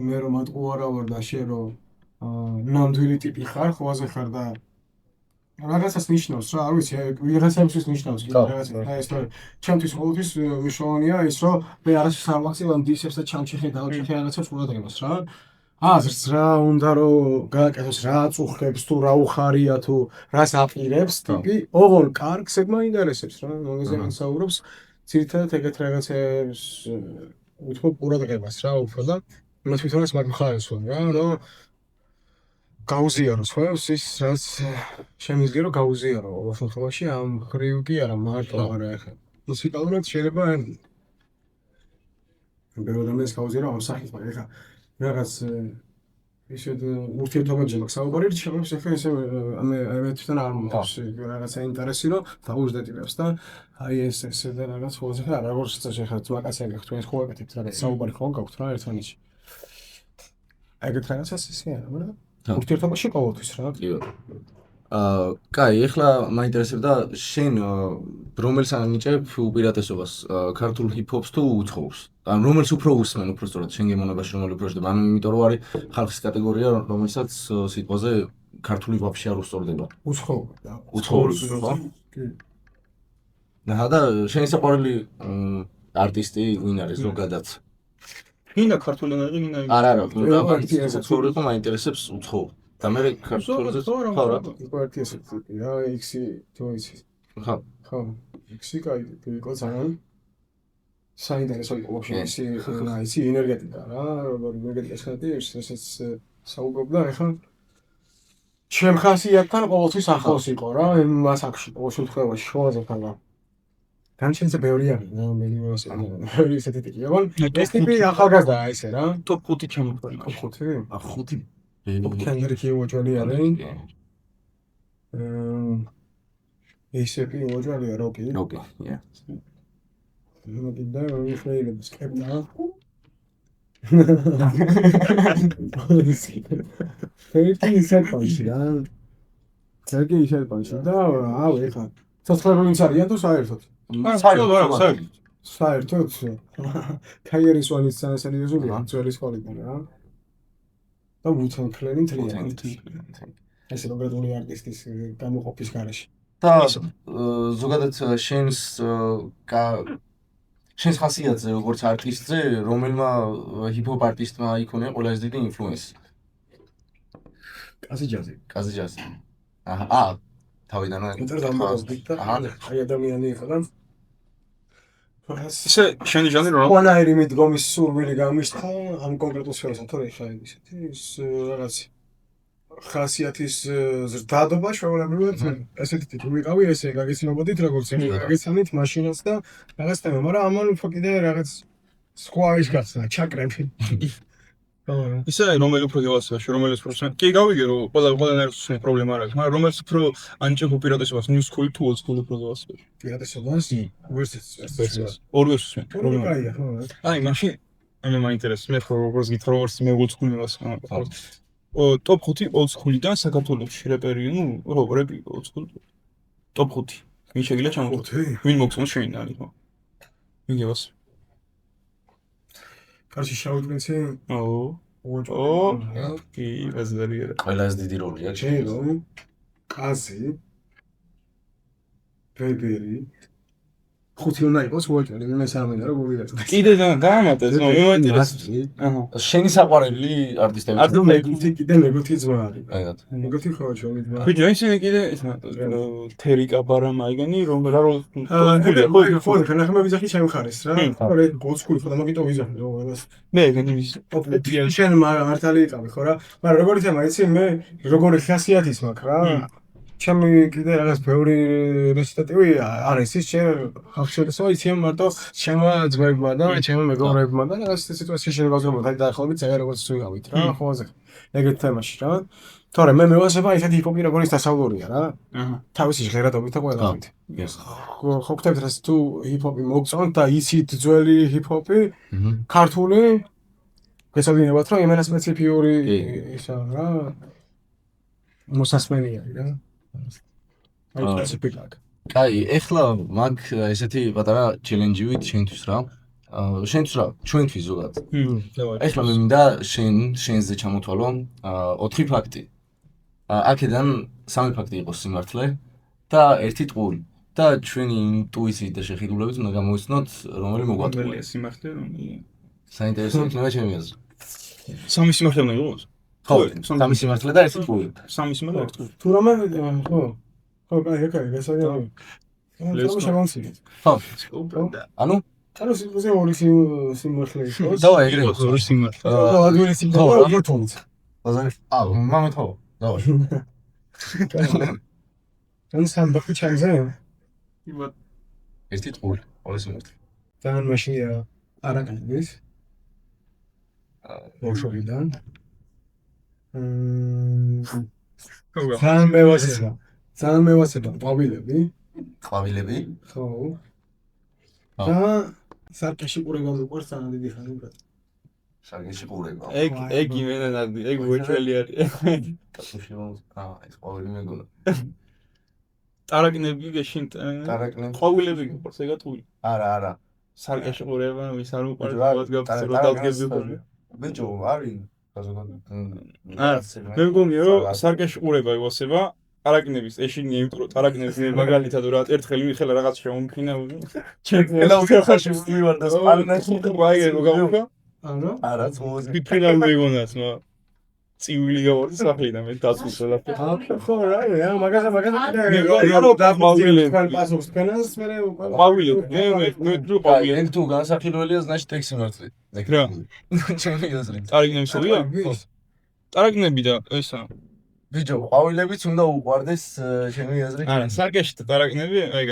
[SPEAKER 3] მე რომ მატყუ არა ვარ და შენ რომ ნამდვილი ტიპი ხარ, ხოაზე ხარ და რაღაცას ნიშნავს რა, არ ვიცი, ვიღაცებისთვის ნიშნავს კიდე რაღაცა. ეს ჩემთვის ყოველთვის მნიშვნელოვანია ის, რომ მე არასდროს არ მახსოვს დისებს და ჩამჩეხი დავჭეხე რაღაცას ყურადღებას რა. აზრს რა უნდა რომ გააკეთოს, რა წუხებს თუ რა უხარია თუ რას აპირებს ტიპი, ოღონ კარგს ეგ მაინტერესებს რა, მაგაზე მისაუბრობს. ძირითადად ეგეთ რაღაცებს უთხოვ ყურადღებას რა უფრო და მე თვითონაც მაგ მხარეს ვარ რა, რომ გაუზიაროს ხოს ის რაც შემიძლია რომ გაუზიარო ყოველ შემთხვევაში ამ ხრივ კი არა მარტო არა ახლა მუსიკალურად შეიძლება ბეროდამეს გაუზიარო ამ სახით მაგრამ ახლა რაღაც ისეთ ურთიერთობებზე მაქვს საუბარი რჩევებს ახლა ესე მე თვითონ არ მომწონს რაღაცა ინტერესი რომ დაუждდეტილებს და აი ეს და რაღაც ხოლმე ხა როგორც ახლა ძმაკაცები ხთვენ ხო აკეთებთ რაღაც საუბარი ხო გაქვთ რა ერთმანეთში ეგეთ რაღაცას ისე არა მაგრამ ურთიერთობაში ყოველთვის რა.
[SPEAKER 1] კაი, ეხლა მაინტერესებდა შენ რომელს ანიჭებ უპირატესობას, ქართულ ჰიპ-ჰოპს თუ უცხოურს? ანუ რომელს უფრო უსმენ უფრო სწორად შენ გემოვნებაში რომელი უფრო ჟდება? ანუ იმიტომ რომ არის ხალხის კატეგორია, რომელსაც სიტყვაზე ქართული ვაფშე არ უსწორდება.
[SPEAKER 3] უცხოური და
[SPEAKER 1] უცხოური, ხო? კი. და შენი საყვარელი არტისტი ვინ არის ზოგადად?
[SPEAKER 2] გინდა ქართული ენაზე გინდა
[SPEAKER 1] არა, უცხოური ხო მაინტერესებს უცხოური. და მე ქართულზე
[SPEAKER 2] ხო
[SPEAKER 3] რა, პარტია ესეთი რა, ექსი თუ იცი.
[SPEAKER 1] ხო.
[SPEAKER 3] ხო, ექსი კაი, იყო ძალიან საინტერესო იყო ვაფშე ისი ენერგეტიკა რა, როგორ ენერგეტიკას ხადი, ესეც საუბრობდა ახლა ჩემ ხასიათთან ყოველთვის ახლოს იყო რა, მას აქში ყოველ შემთხვევაში შუაზე ხარ. განჩენზე ბევრი არის, რა, მე ისეთი ტიპი. ეს ტიპი ახალგაზრდაა ესე რა.
[SPEAKER 2] ტოპ 5 ჩემოყვი.
[SPEAKER 3] ტოპ 5?
[SPEAKER 1] ა 5
[SPEAKER 3] კენდრიკი უოჯვალი არის. ესები უოჯვალია როკი.
[SPEAKER 1] როკი, yeah.
[SPEAKER 3] მოგიდა რომ შეიძლება სკებდა. ფერკი ისეთ პანში რა. ფერკი ისეთ პანში და აუ ეხა ცოცხლები არიან თუ საერთოდ? საერთოდ კაიერის ვანის სანასანიოზულია ძველი სკოლიდან რა და უთან კლენი თლიანი ეს როგრადული არტისტის გამოყოფის გარეშე
[SPEAKER 1] და ზოგადად შენს ხასიათზე როგორც არტისტზე რომელმა ჰიპ-ჰოპ არტისტმა იქონია ყველაზე დიდი ინფლუენსი?
[SPEAKER 3] კაზი ჯაზი
[SPEAKER 1] აჰა თავიდან
[SPEAKER 3] აი ადამიანი იყო და
[SPEAKER 2] ისე შენი ჟანრი რა?
[SPEAKER 3] ყველანაირი მიდგომის სურვილი გამიშთა ამ კონკრეტულ სფეროსთან, თორე ხა ისეთი ის რაღაც ხასიათის ზრდადობა შეულებრივად ესეთი ტიპი ვიყავი, ესე გაგიცნობოდით როგორც გაგიცანით მაშინაც და რაღაც თემა, მაგრამ ამან უფრო კიდე რაღაც სხვა ის გახსნა, ჩაკრები.
[SPEAKER 2] ისე რომელი უფრო გევასება, რომელიც უფრო სენ. კი გავიგე რომ ყველანაირს პრობლემა არ აქვს, მაგრამ რომელიც უფრო ანიჭებ უპირატესობას, new school თუ old school უფრო გევასება.
[SPEAKER 3] უპირატესობას? ვერსიც.
[SPEAKER 2] ორივეს სენ.
[SPEAKER 3] პრობლემა არა, ხო?
[SPEAKER 2] აი, მაშინ მე მაინტერესებს, მე როგორც გითხრა როგორც მე old school მევასწავლე. ტოპ 5 old school-დან საქართველოში რეპერი, ნუ რეპი old school. ტოპ 5. ვინ შეიძლება ჩამოვთო? ვინ მოგწონს შენ არის, ხო? ვინ გევასება?
[SPEAKER 3] კარში შავი პრინცი?
[SPEAKER 2] კი, ბაზარია.
[SPEAKER 1] ყველაზე დიდი როლი აქვს.
[SPEAKER 3] ჯერო, კაზი, ბებერი, 5 უნდა იყოს უაჭველი მე სამენა რა გოგიერთო
[SPEAKER 2] კიდე გაამატეს ნუ მიმოინტერესებს აჰა
[SPEAKER 1] შენი საყვარელი არტისტები
[SPEAKER 3] არდო მეგუთი კიდე მეგუთი ძმა არის
[SPEAKER 1] აიგად
[SPEAKER 3] მეგუთი ხო ჩემი ძმა
[SPEAKER 2] ბიჭო ისინი კიდე თერიკა ბარა მაიგანი რომ რა
[SPEAKER 3] ხო ხანახმა ვიზახი ჩემ ხარის რა რა გოცკული ხო და მაგიტო ვიზახი რა ყველას
[SPEAKER 2] მე გენიმის
[SPEAKER 3] შენ მართალი იყავი ხო რა მაგრამ როგორი თემა იცი მე როგორი ხასიათის მაქვს რა ჩემი კიდე რაღაც ბევრი რესტატივი არის ის შენ ხახშელსო იცი მარტო ჩემმა ძმებმა და ჩემმა მეგობრებმა და რაღაც სიტუაციაში შეგავზრებოთ აი დაახლოებით წეგა როგორც ვიღავით რა ხოლმე ეგეთ თემაში რა თორე მე მევასება ისეთი ჰიპ-ჰოპი როგორიც დასავლურია რა აჰა თავისი ჟღერადობით და ყველაფრით ხო ხტებთ რა თუ ჰიპ-ჰოპი მოგწონთ და იცით ძველი ჰიპ-ჰოპი ქართული გესადინებათ რომ იმენა სპეციფიური ისა რა მოსასმენია რა აი სპეციფიკა.
[SPEAKER 1] აი, ეხლა მაგ ესეთი პატარა ჩელენჯი ვით შენთვის რა. შენთვის რა, ჩვენთვის ზოგადად. ეხლა მე მინდა შენზე ჩამოთვალო 4 ფაქტი. აქედან 3 ფაქტი იყოს სიმართლე და 1 ტყუილი. და ჩვენი ინტუიციით და შეხედულებით უნდა გამოვიცნოთ რომელი მოგვატყუა.
[SPEAKER 2] სიმართლე რომელი?
[SPEAKER 1] საინტერესო იქნება ჩემი აზრით.
[SPEAKER 2] 3 სიმართლე უნდა იყოს?
[SPEAKER 1] ხო, 3 სიმართლე და 1 ტყუილი.
[SPEAKER 2] 3 სიმართლე 1 ტყუილი.
[SPEAKER 3] თუ რამე ხო ხო კაი გასაგებია ლესო შემოსილი
[SPEAKER 1] ხო ანუ
[SPEAKER 3] ანუ სიუზე ორი სიმართლე იყოს
[SPEAKER 1] დავა ეგრე
[SPEAKER 2] ორი სიმართლე
[SPEAKER 3] ხო ადვილი სიმართლე რა თქონს
[SPEAKER 1] აზარი მამე თო დავა
[SPEAKER 3] ან სამ ბაქი ჩანზე
[SPEAKER 2] იბათ
[SPEAKER 1] 1 ტყუილი ორი სიმართლე
[SPEAKER 3] თან მაშინია არაკანების ბოშოვიდან თან მევასება ყვავილები
[SPEAKER 1] ხო
[SPEAKER 3] და სარკეში ყურება უყურს თან დიდი ხანი ბრატ
[SPEAKER 1] სარკეში ყურება
[SPEAKER 2] ეგ იმენანადი ეგ უეჭველი არის
[SPEAKER 1] კაცში ეს ყვავილი მეგონა
[SPEAKER 2] ტარაკნები გეშინთ
[SPEAKER 1] ტარაკნები
[SPEAKER 2] ყვავილები გიყურს ეგა ტყუილი
[SPEAKER 1] არა
[SPEAKER 2] სარკეში ყურება ვის არ უყურს გავწევ
[SPEAKER 1] ბიჭო არის
[SPEAKER 2] მე მგონია რომ სარკეში ყურება ივასება ტარაკნების ეშინია იმიტომ რომ ტარაკნებს მაგალითად რა ერთხელ მიხელა რაღაც შემომფინა
[SPEAKER 1] ჩემელა უხერხაში ვიმარ და სპარნაში
[SPEAKER 2] ვაიგე გავუხა
[SPEAKER 1] არა თმოზე
[SPEAKER 2] ფიფრინა მეგონას მა წივილი გავარდი სახლიდან მე დაწვის ყველაფერი
[SPEAKER 3] ხო რა მაგაზე პასუხს ფენას მე
[SPEAKER 2] ყვავილი მე თუ ყვავილი
[SPEAKER 1] ეგ თუ განსახილველია значит ეგ სიმართლე
[SPEAKER 2] რა
[SPEAKER 1] ჩემი აზრით
[SPEAKER 2] ტარაკნები სწორია ტარაკნები და ესა
[SPEAKER 1] ბიჭო ყვავილებიც უნდა უყვარდეს ჩემი აზრით
[SPEAKER 2] არა სარკეში და ტარაკნები აი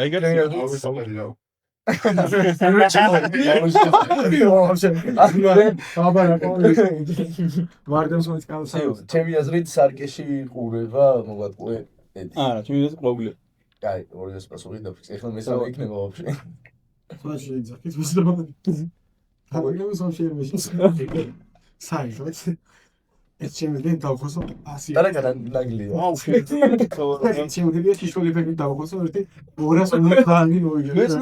[SPEAKER 1] ჩემი აზრით სარკეში ყურება მოგატყუე
[SPEAKER 2] არა ჩემი აზრით ყვავილი
[SPEAKER 1] კაი ორიოს პასუხი დაფიქსე ეხლა მესამე იქნება ვაფშე
[SPEAKER 3] ფაში ძახით მოსდობა თავგებს ვაფშე საერთოდ ეს ჩემი დავხოსო 100
[SPEAKER 1] ტარაკა ნაგლია
[SPEAKER 3] აუ ეს ჩემი შიშული ფერი დავხოსო ერთი 200 ფანი მოიგე ეს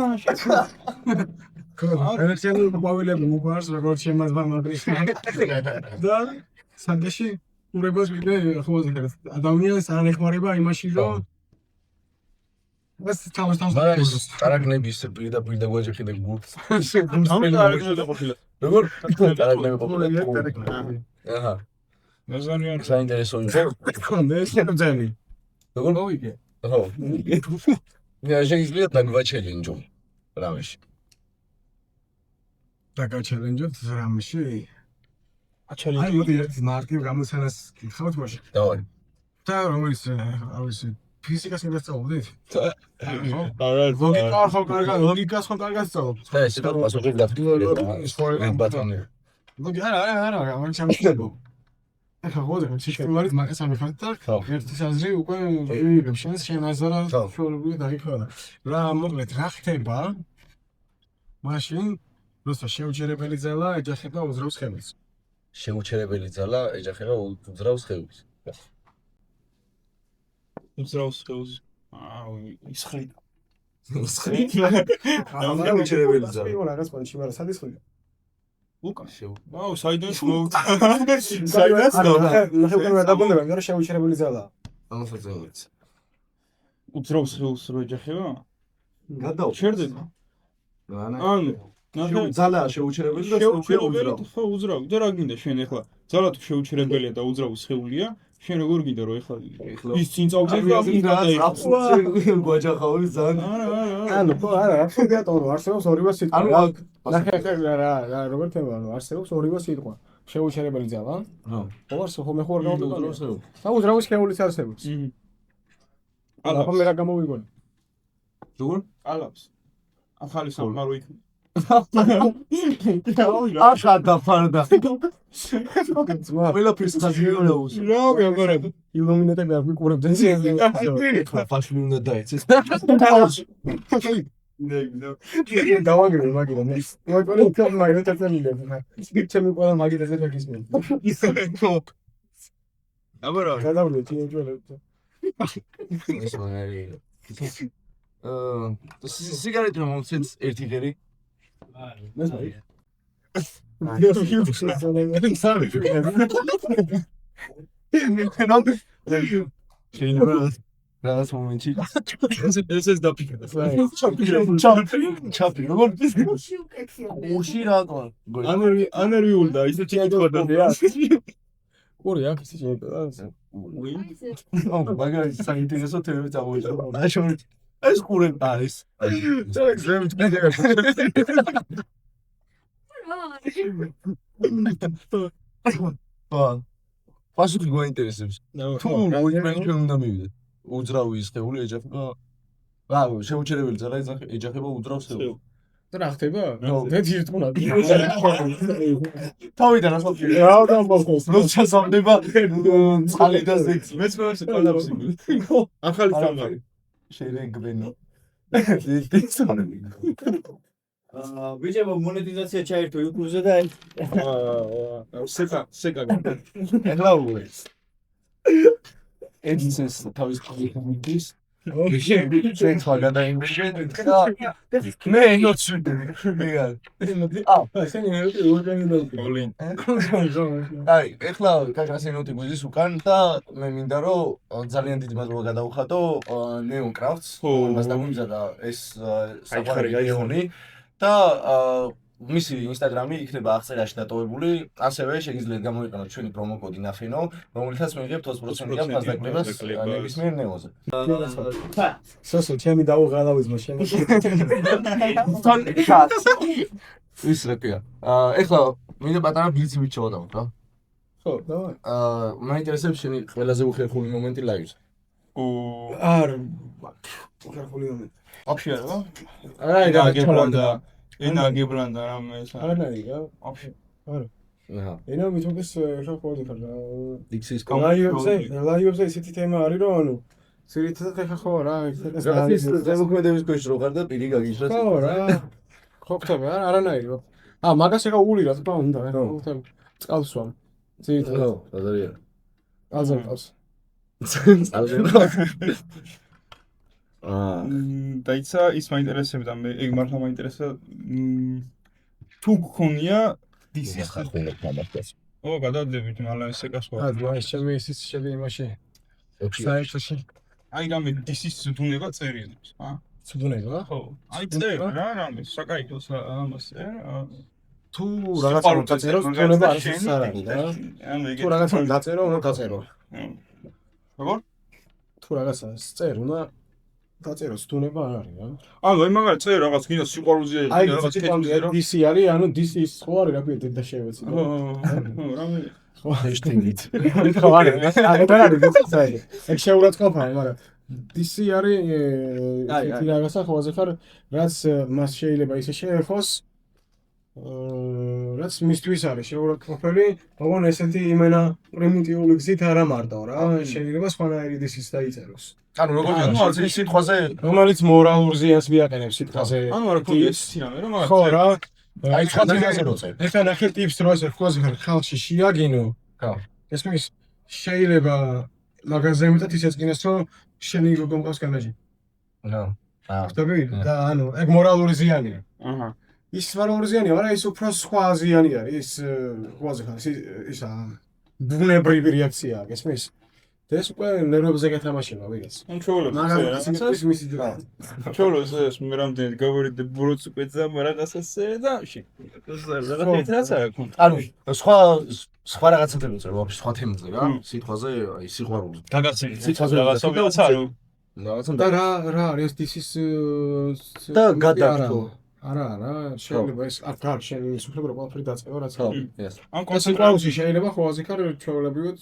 [SPEAKER 3] ჩემი ყვავილები მოყარს როგორც შემას მაგრის და სანდეში ურებას ვიდე ხო ადამიანს არ ეხმარება იმაში რომ ეს თავს
[SPEAKER 1] ტარაკნების პირდაპირ და გვაჯიხი და გულს
[SPEAKER 2] როგორ
[SPEAKER 1] ტარაკნები ყოფილიყო აჰა
[SPEAKER 2] ნაზარიან
[SPEAKER 1] საინტერესო
[SPEAKER 3] იქონდა ეს ძენი
[SPEAKER 1] როგორ მოვიგე ხო მე შეიძლება დაგვაჩელენჯო რამეში
[SPEAKER 3] დაგაჩელენჯოთ რამეში
[SPEAKER 2] აჩელენჯი
[SPEAKER 3] აი მოდი ერთ მარტივ გამოცანას გიხავთ მაშინ
[SPEAKER 1] დავარი
[SPEAKER 3] და რომელიც ავისი ფიზიკას მივასწავლობდით
[SPEAKER 2] არა
[SPEAKER 3] ლოგიკას ხო კარგად სწავლობთ
[SPEAKER 1] და ეს იყო პასუხი დაფიქრე ბატონი
[SPEAKER 3] არა ამ შემთხვევაში ახლა გოძე სისტემარით მაგას ამიხართ და ერთის აზრი უკვე ვიღებ შენს შენაზარა შოულები დაიქონა რა მოკლედ რა ხდება მაშინ როცა შეუჩერებელი ძალა ეჯახება უძრავს ხელს
[SPEAKER 1] შეუჩერებელი ძალა ეჯახება უძრავს ხელს
[SPEAKER 2] უძრავს ხელს ისხლი
[SPEAKER 1] შეუჩერებელი ძალა
[SPEAKER 3] რაღაც პონჩი მაგრამ სად ისხლი
[SPEAKER 2] უკან ვაუ საიდან მოვ
[SPEAKER 3] საიდან ნახევარ დაბუნდება მე რა შეუჩერებელი ძალა
[SPEAKER 1] ამასაცელიც
[SPEAKER 2] უძრავს ხელს რო ეჯახება
[SPEAKER 1] გადაუ
[SPEAKER 2] ჩერდება ანუ
[SPEAKER 1] ძალაა შეუჩერებელი და
[SPEAKER 2] შეუჩერებელი ხო უძრავი და რა გინდა შენ ახლა ძალა თუ შეუჩერებელია და უძრავი სხეულია შენ როგორ გინდა რომ ახლა ის წინ წავიდე
[SPEAKER 1] გვაჯახავი ზან
[SPEAKER 3] ანუ ხო არა აბსოლუტურად არსებობს ორივე სიტყვა რა როგორ თქმა უნდა არსებობს ორივე სიტყვა შეუჩერებელი ძალა ხო ხო მე ხო არ გავუძრავ და უძრავი სხეულიც არსებობს ახლა მე რა გამოვიგონე
[SPEAKER 1] როგორ
[SPEAKER 2] ალაფს ახალი სამყარო იქ
[SPEAKER 1] ახლა დაფარდა ყველაფერს ხაზიოლაუს
[SPEAKER 3] რა მეგობრებო ილუმინატები არ მიყურებდნენ
[SPEAKER 1] ფაშლი უნდა დაეცეს
[SPEAKER 3] დავაგრე მაგიდან მე თქვენ მაგით წამილებ ჩემი ყველა მაგით ესე გისმენ
[SPEAKER 2] აბა რა
[SPEAKER 3] გადავიდე ჩიოჭველებ
[SPEAKER 1] ეს მაგარი სიგარეტი რომ მომცემს ერთი ღერი
[SPEAKER 3] მე საი
[SPEAKER 1] რას მომენტი
[SPEAKER 2] ეს დაფიქრდა
[SPEAKER 1] ჩაპი როგორ უში რატო
[SPEAKER 2] ანერვიულ და ისე ჩიაჭვადა
[SPEAKER 3] ორი აქ ისე
[SPEAKER 1] ჩაიპა მაგარი საინტერესო თემები წამოვიწყდა აშორი ეს ყურე არის ზემთ ფასი გვაინტერესებს თუ მოიმენ ჩვენ უნდა მივიდეთ უძრავი სხეული ეჯახება რა შეუჩერებელი ძალა ეჯახება უძრავ სხეულს
[SPEAKER 3] რა ხდება? მეც ირტყუნა.
[SPEAKER 1] თავიდან ასოთი.
[SPEAKER 3] რა დამბოქოს.
[SPEAKER 1] როცა სამდება წყალი და ზეც.
[SPEAKER 2] მეც მოვასე ყალაფსი. ახალი სამყარო.
[SPEAKER 1] შეერეგბენო.
[SPEAKER 4] ბიჭებო მონეტიზაცია ჩაერთო YouTube-ზე და
[SPEAKER 2] სეკა.
[SPEAKER 1] ეხლა უეს. ეძინეს თავის კომიტის ჩვენ სხვა გადაიმბეჭდეთ და მე ნოცვიდე მეგარ
[SPEAKER 3] ესენი ორგანიზებული
[SPEAKER 1] აი ეხლა კაკას ნოტი გვიზის უკან და მე მინდა რომ ძალიან დიდი მადლობა გადავხატო ნეონ კრაფტს მას დაგვიმზადა ეს საყვარელი გაიხონი და მისი ინსტაგრამი იქნება აღწერაში დატოვებული, ასევე შეგიძლიათ გამოიყენოთ ჩვენი პრომო კოდი NAFENO, რომელთაც მიიღებთ 20%-იან ფასდაკლებას ნებისმიერ ნეოზე.
[SPEAKER 3] სოსო, ჩემი დაუღალავიზმო შენ.
[SPEAKER 1] ის რაკია. ეხლა მინდა პატარა ბლიცი ვიჩავდავთ რა.
[SPEAKER 3] ხო, დავай.
[SPEAKER 1] მაინტერესებს შენი ყველაზე უხერხული მომენტი ლაივზე.
[SPEAKER 3] არ უხერხული მომენტი.
[SPEAKER 1] Вообще რა?
[SPEAKER 3] აი რა ჩოლანდა.
[SPEAKER 2] ენა გებრანდა რამე ეს
[SPEAKER 3] არა რა вообще არა
[SPEAKER 1] აჰა
[SPEAKER 3] ენა მithobes შეხოდი ხარ
[SPEAKER 1] დიქსის
[SPEAKER 3] ლაივზე ისეთი თემა არის რომ ანუ ძირითადად ეხა ხო რა
[SPEAKER 1] ეს ზემოქმედების ქვეშ რო ხარ და პირი გაგიშრა
[SPEAKER 3] ხო რა ხო ხტები არანაირი მაგას ეხა ული რა თქმა უნდა ხო წყალს ვამ ძირითადად
[SPEAKER 1] აზარია
[SPEAKER 3] აზარავს
[SPEAKER 2] დაიცა ის მაინტერესებდა მე ეგ მართლა მაინტერესა თუ გქონია დისის ხახუნებადას ო გადავდებით მალე სეკას ხო
[SPEAKER 3] ეს ჩემი ისიც შედი იმაში საერთოში
[SPEAKER 2] აი რამე დისის ზუნება წერილებს
[SPEAKER 3] ზუნება
[SPEAKER 2] ხო აი წერ რა რამე საკაითოს ამას
[SPEAKER 3] თუ რაღაცა დაწერო ზუნება არის ეს არ არის რა თუ რაღაცა დაწერო უნდა დაწერო
[SPEAKER 2] როგორ
[SPEAKER 3] თუ რაღაცა წერ უნდა დაწეროს თუნება არ არის რა.
[SPEAKER 2] ანუ აი მაგარი წერ რაღაც გინდა სიყვარულზე
[SPEAKER 3] რაღაც DC არის, ანუ DC ის ხო არის რა ქვია და შევეცი.
[SPEAKER 2] ხო, რამე
[SPEAKER 3] ხო ჰეშტეგით. ხო არის. არ არის საერთოდ. ეგ შეურაცხყოფაა, მაგრამ DC არის ის რაღაცა ხოაზე ხარ, რაც მას შეიძლება ისე შეეხოს რაც მისთვის არის შეურაცხყოფელი, მაგრამ ესეთი იმენა პრიმიტიული გზით არა მარტო რა, შეიძლება სხვანაირი DC-ს დაიწეროს.
[SPEAKER 1] ანუ როგორ არის სიტყვაზე
[SPEAKER 3] რომელიც მორალურ ზიანს მიაყენებს სიტყვაზე
[SPEAKER 2] ანუ არა ხო ეს რამე რომ
[SPEAKER 3] ხო რა
[SPEAKER 1] აი სხვა ძინაზე როწე
[SPEAKER 3] ეხლა ნახე ტიპს რო ესე ხოზე ხალხში შეაგინო
[SPEAKER 1] ხო
[SPEAKER 3] ეს მის შეიძლება მაგაზე მეტად ისეწინეს რომ შენი გოგონკავს კანაჟი ხტები და ანუ ეგ მორალური ზიანია
[SPEAKER 2] აჰა
[SPEAKER 3] ის მორალური ზიანია მაგრამ ის უფრო სხვა ზიანი არის ის ხოზე ხარ ისა ბუნებრივი რეაქციაა გესმის ეს უკვე ნერვებზე გეთამაშება ვიღაც.
[SPEAKER 2] ან ჩაოლებს
[SPEAKER 3] მაგრამ ის მისი ძრა.
[SPEAKER 2] ჩაოლებს ეს მე რამდენი გავარიდე ბროც უკვე და რაღაცას და რაღაცა აქვს.
[SPEAKER 1] ანუ სხვა რაღაცები წერო, ვაფშე სხვა თემებზე რა, სიტყვაზე, აი სიყვარულზე.
[SPEAKER 2] გაგაცილი
[SPEAKER 1] სიტყვაზე
[SPEAKER 2] რაღაცა არის.
[SPEAKER 1] რაღაცა
[SPEAKER 3] და რა არის this
[SPEAKER 1] და გადაგთო.
[SPEAKER 3] არა, შეიძლება ეს არ გარ შენ ის უფრო ყველაფერი დაწყება რაც
[SPEAKER 1] ხო,
[SPEAKER 3] არის.
[SPEAKER 1] ეს.
[SPEAKER 2] ან
[SPEAKER 3] კონსეკვენცი შეიძლება ხოლმე ხარ ჩვეულებრივად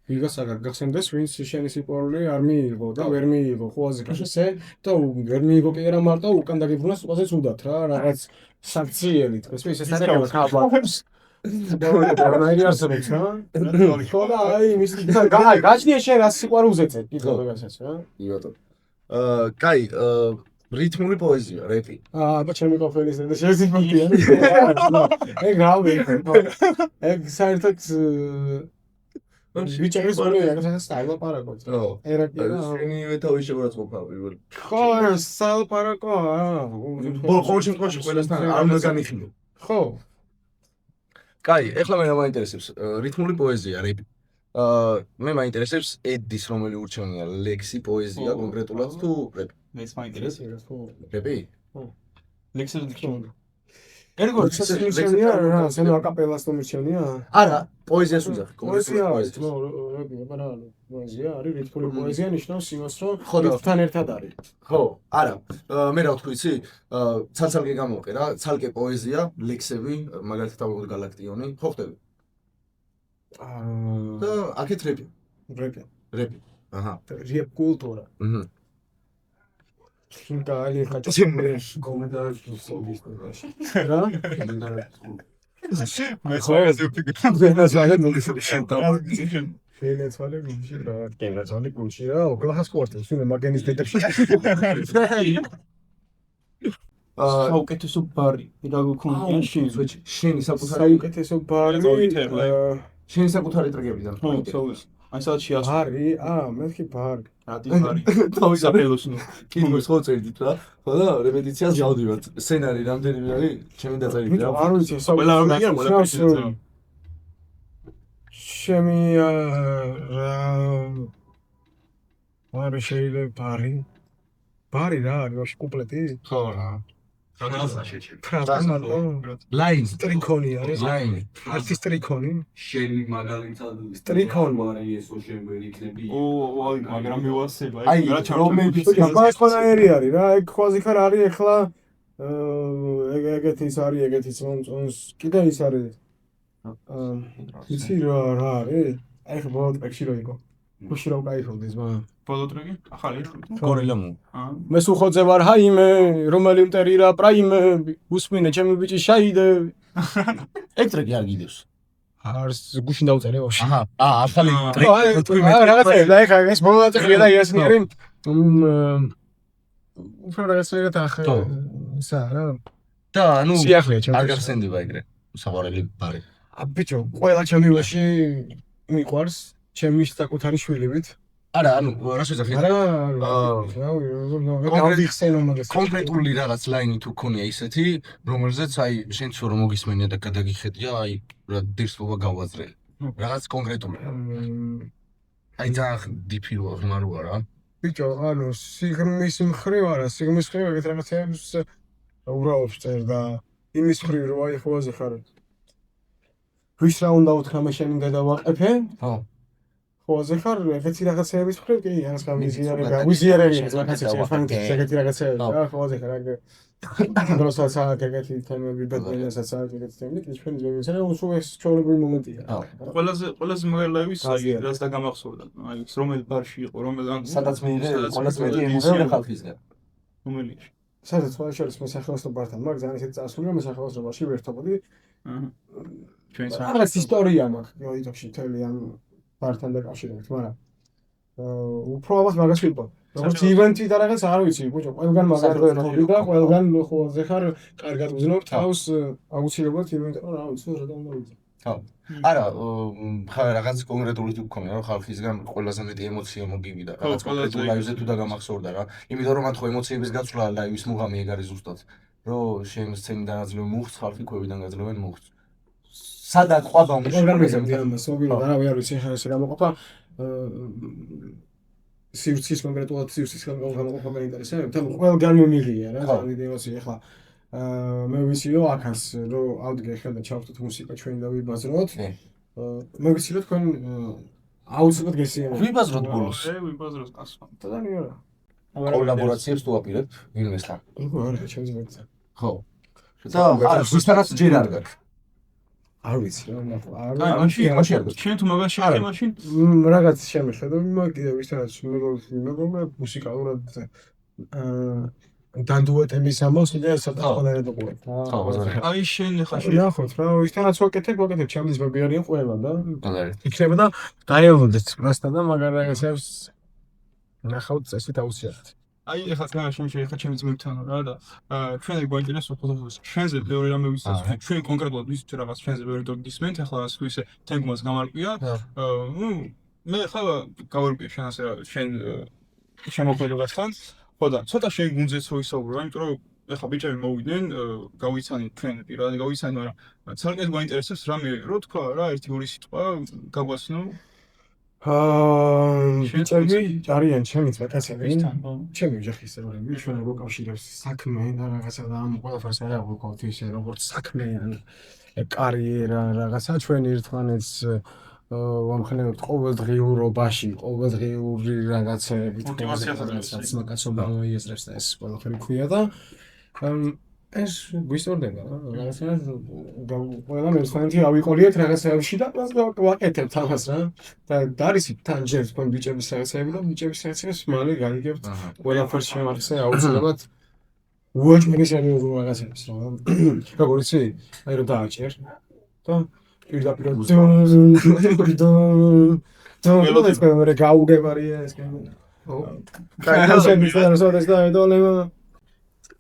[SPEAKER 3] ვიღაც აგარ გახსენდეს ვინც შენი სიყვარული არ მიიღო და ვერ მიიღო ხოლმე ესე და ვერ მიიღო კი არა მარტო უკან დაგიბრუნეს უყაზეც უდათ რა რაღაც საქციელი თქოს ეს არ არის ხაბა და არსებობს რა ხო და აი მის გაჩნია შენ რა სიყვარულზე წერ კიდევ რაღაცას რა
[SPEAKER 1] კი ბატონო. კაი, რითმული პოეზია, რეპი.
[SPEAKER 3] აბა ჩემი ყოფილის და შეიძლება მოკიან ეგ რავი ეგ საერთოდ ვიჭერის ველი რაღაცა საალაპარაკო.
[SPEAKER 1] ხო.
[SPEAKER 3] ერაკი რა.
[SPEAKER 1] შენივე თავის შეურაცხყოფა პირველ.
[SPEAKER 3] ხო, საალაპარაკო არა.
[SPEAKER 1] ყოველ შემთხვევაში ყველასთან არ უნდა განიხილო.
[SPEAKER 3] ხო.
[SPEAKER 1] კაი, ეხლა მე მაინტერესებს რითმული პოეზია, რეპი. მე მაინტერესებს ედის რომელი ურჩევნია, ლექსი, პოეზია კონკრეტულად თუ რეპი?
[SPEAKER 2] მეც მაინტერესებს.
[SPEAKER 1] რეპი?
[SPEAKER 2] ლექსები დიქჩონდა.
[SPEAKER 3] ერგო შეშენია რა, სენო აკაპელას თუ მიჩენია?
[SPEAKER 1] არა, პოეზიას ვიძახი,
[SPEAKER 3] პოეზია,
[SPEAKER 1] კონკრეტულად
[SPEAKER 3] თმო, რეპი, აბა პოეზია არის, რითმული პოეზია ნიშნავს იმას, რომ
[SPEAKER 1] ხო და-
[SPEAKER 3] რითთან ერთად არის.
[SPEAKER 1] ხო, არა. მე რა ვთქვი, იცი? ცალ-ცალკე გამოვყე რა, ცალკე პოეზია, ლექსები, მაგალითად ავიღოთ გალაქტიონი, ხო ხდები? და აქეთ რეპი.
[SPEAKER 3] რეპი.
[SPEAKER 1] რეპი. აჰა.
[SPEAKER 3] რეპ კულტურა.
[SPEAKER 1] აჰა.
[SPEAKER 3] კალი ხაჭა კომენტარებში სულ რა?
[SPEAKER 2] მე ხო ეს ვფიქრობ.
[SPEAKER 3] ვენესუელა ვენესუელა გულში რა, ვენესუელა გულში რა, ოკლაჰას კვარტალში, მე მაგენის დედებში.
[SPEAKER 2] საუკეთესო ბარი რა გქონია შენ?
[SPEAKER 1] შენი საკუთარი
[SPEAKER 3] საუკეთესო ბარი
[SPEAKER 1] შენი საკუთარი ტრეკებიდან.
[SPEAKER 2] ხო, აი საათში ასო.
[SPEAKER 3] ბარი, მეთქი ბარი.
[SPEAKER 2] რადი ბარი.
[SPEAKER 1] თავის
[SPEAKER 2] საფელოს ნუ.
[SPEAKER 1] კითხვის ხო წერდით რა. ხო და რეპეტიციას ჯავდივართ. სცენარი რამდენიმე არის? ჩემი დაწერილი
[SPEAKER 3] ბიჭო,
[SPEAKER 1] რა.
[SPEAKER 3] არ ვიცი,
[SPEAKER 2] ყველა არ მიგია, ყველა ფიქრობს.
[SPEAKER 3] შემი რა ვარ შეიძლება ბარი? ბარი რა არის ვაფშე კუპლეტი?
[SPEAKER 1] ხო რა.
[SPEAKER 3] ფრაზა
[SPEAKER 1] ლაინს
[SPEAKER 3] სტრიქონი არის.
[SPEAKER 1] ლაინი.
[SPEAKER 3] არტი სტრიქონი.
[SPEAKER 5] შენი მაგალითად
[SPEAKER 3] სტრიქონი.
[SPEAKER 5] მარი ესო შენ ვერ იქნები
[SPEAKER 2] აი, მაგრამ მივასება.
[SPEAKER 1] აი, რომელი
[SPEAKER 3] ბაშკონაერი არის რა, ეგ ხვაზი ხარ არის ახლა ეგეთი ის არის, ეგეთიც მომწონს. კიდე ის არის. იცი რა არის? აი ხო ბოლო ტრეკში რო იყო. გუში რო кайფობდეს მაგრამ
[SPEAKER 2] ბოლო ტრეკი? ახალი.
[SPEAKER 1] გორილა მუ.
[SPEAKER 3] მე სუხოძე ვარ ჰაიმე, რომელი მტერი რა პრაიმე, უსმინე ჩემი ბიჭი შაიდე.
[SPEAKER 1] ეგ ტრეკი არ გიდევს.
[SPEAKER 3] არს გუშინ დავწერე ვაფშე.
[SPEAKER 1] აჰა. ახალი
[SPEAKER 3] რაღაცა და ეხა ეს ბოლო ტრეკი და იასნიერი. უფრო რაღაცა ახლა სა რა.
[SPEAKER 1] და ანუ
[SPEAKER 3] სიახლეა ჩემთვის.
[SPEAKER 1] არ გახსენდება ეგრე. საყვარელი ბარი.
[SPEAKER 3] ბიჭო, ყველა ჩემი ვაში მიყვარს, ჩემი საკუთარი შვილივით.
[SPEAKER 1] არა, ანუ რას ვეძახი? კონკრეტული რაღაც ლაინი თუ ქონია ისეთი, რომელზეც აი შენ თუ რომ მოგისმენია და გადაგიხედია, აი რა დირსობა გავაზრე. რაღაც კონკრეტული. აი ძალიან დიფირო ღმაროა რა.
[SPEAKER 3] ბიჭო, ანუ სიღრმის მხრივ არა, სიღრმის მხრივ ეგეთ რაღაცებს უბრალოდ წერ და იმის მხრივ რომ აი ხოაზე ხარ. ვის რა უნდა უთხრა მე შენ გადავაყეფე?
[SPEAKER 1] ხო.
[SPEAKER 3] ხოაზე ხარ, ეგეთი რაღაცეების მხრივ კი, ანუ გავიზიარებია, რაღაცეები, ეგეთი რაღაცეები, რა, ხოაზე ხარ, აგ დროსაც ეგეთი თემები ბედნიერსაც ეგეთი თემები, ის ჩვენი ზოგადად რა უსულ ეს ჩვეულებრივი მომენტია.
[SPEAKER 2] ყველაზე მაგალითად აი რაც დაგამახსოვრდა. აი რომელ ბარში იყო, რომელ ან
[SPEAKER 1] სადაც მე ყველაზე მეტი ემოცია ხალხისგან.
[SPEAKER 2] რომელი?
[SPEAKER 3] სადაც ყველა შორის მე სახელოსნო ბართან, მაგრამ ძალიან ისეთი წასული რომ მე სახელოსნობაში ვერთობოდი.
[SPEAKER 2] ჩვენ
[SPEAKER 3] რაღაც ისტორია მაქვს, YouTube-ში თელი ამ ბართან დაკავშირებით, მაგრამ უფრო ალბათ მაგას ვიყო. როგორც ივენთი და რაღაც არ ვიცი, ბიჭო, ყველგან მაგას ვერთობდი და ყველგან ხოლმე ხარ, კარგად უზნობ თავს აუცილებლად ივენთი, რა ვიცი, რა უნდა ვიცი.
[SPEAKER 1] ხო. არა, ხა რაღაც კონკრეტული თუ გქონია, რომ ხალხისგან ყველაზე მეტი ემოცია მოგივიდა, რაღაც კონკრეტულ ლაივზე თუ დაგამახსოვრდა რა. იმიტომ რომ მათ ხო ემოციების გაცვლა ლაივის მუღამი ეგ არის ზუსტად. რომ შენ სცენიდან აძლევენ მუხტს, ხალხი ქვევიდან გაძლევენ მუხტს. სადაც ყვაბა
[SPEAKER 3] ორგანიზმი ამას, მოგილო და რა ვერ ვიცი ხა ესე გამოყოფა. სივრცის კონკრეტულად სივრცის გამოყოფა მეინტერესებს. თან ყველგან მომიღია რა, ძალიან დიდი ემოცია ახლა. მე ვიციო აქაც რომ ავდგე ხელ და ჩავხტოთ მუსიკა ჩვენ და ვიბაზროთ. მე ვიცი რომ თქვენ აუცილებლად გესიამოვნებთ.
[SPEAKER 1] ვიბაზროთ ბოლოს.
[SPEAKER 2] ვიბაზროთ კაცო.
[SPEAKER 3] დანიორა.
[SPEAKER 1] კოლაბორაციებს თუ აპირებთ ვინმესთან.
[SPEAKER 3] უკვე არა ჩემს მეგობრებთან.
[SPEAKER 1] ხო. და ვისთანაც ჯერ არ გაქვს.
[SPEAKER 3] არ ვიცი რა ნახო.
[SPEAKER 2] აი, მაშინ ჩვენ თუ მაგას შეხე მაშინ
[SPEAKER 3] რაღაც შემეხედა მე კიდევ ვისთანაც მეგობრებთან მუსიკალურად დანდუეტების ამბავს კიდე ცოტა სხვადასხვა ყურებ.
[SPEAKER 1] ხო, ბაზარი.
[SPEAKER 2] აი შენ ხა
[SPEAKER 3] ნახოთ რა, ვისთანაც ვაკეთებ, ჩემს ბები არიან ყველა და
[SPEAKER 1] ბაზარი.
[SPEAKER 3] იქნება და დაიელოდეთ პრასტა და მაგარ რაღაცებს ნახავთ წესით აუცილებლად.
[SPEAKER 2] აი ეხლა თქვენ შეხა ჩემს ძმებთან რა და ჩვენ ეგ გვაინტერესებს ფოტოშოპს. ჩვენზე ბევრი რამე ვიცით. ჩვენ კონკრეტულად ვიცით რაღაც ჩვენზე ბევრი ისმენთ ახლა ასე თუ ისე თემგმას გამარკვია. მე ხა გავარკვია შენ ასე შენ შემოქმედებასთან. ხო და ცოტა შენ გუნძეც რო ისაუბრო, იმიტომ რომ ეხლა ბიჭები მოვიდნენ, გავიცანით ჩვენ პირადად გავიცანით, მაგრამ ცალკე გვაინტერესებს რამე რო თქვა რა, ერთი ორი სიტყვა გაგვაცნო.
[SPEAKER 3] ბიჭები არიან ჩემი ძმაკაცები. ჩემი ოჯახის წევრები, ჩვენ როგორ კავშირებს საქმე და რაღაცა და ამ ყველაფერს არა ვიყავთ ისე როგორც საქმე ან კარიერა რაღაცა ჩვენ ერთმანეთს ვამხნევებთ ყოველდღიურობაში, ყოველდღიური რაღაცები, რაღაცაც მაგაცობა მოიაზრებს და ეს ყველაფერი ქვია და ეს გვისწორდება რაღაცა ყველამ ერთმანეთი ავიყოლიეთ რაღაცებში და ვაკეთებთ ამას რა და არის თან ჯერ თქვენ ბიჭების რაღაცები და ბიჭების რაღაცებს მალე გაიგებთ ყველაფერს შემახსე აუცილებლად უაჭმელი სერიოზულ რაღაცებს რა როგორ იცი აი რომ დააჭერ და პირდაპირ ეს მე გაუგებარია ეს ხო კაი შენ და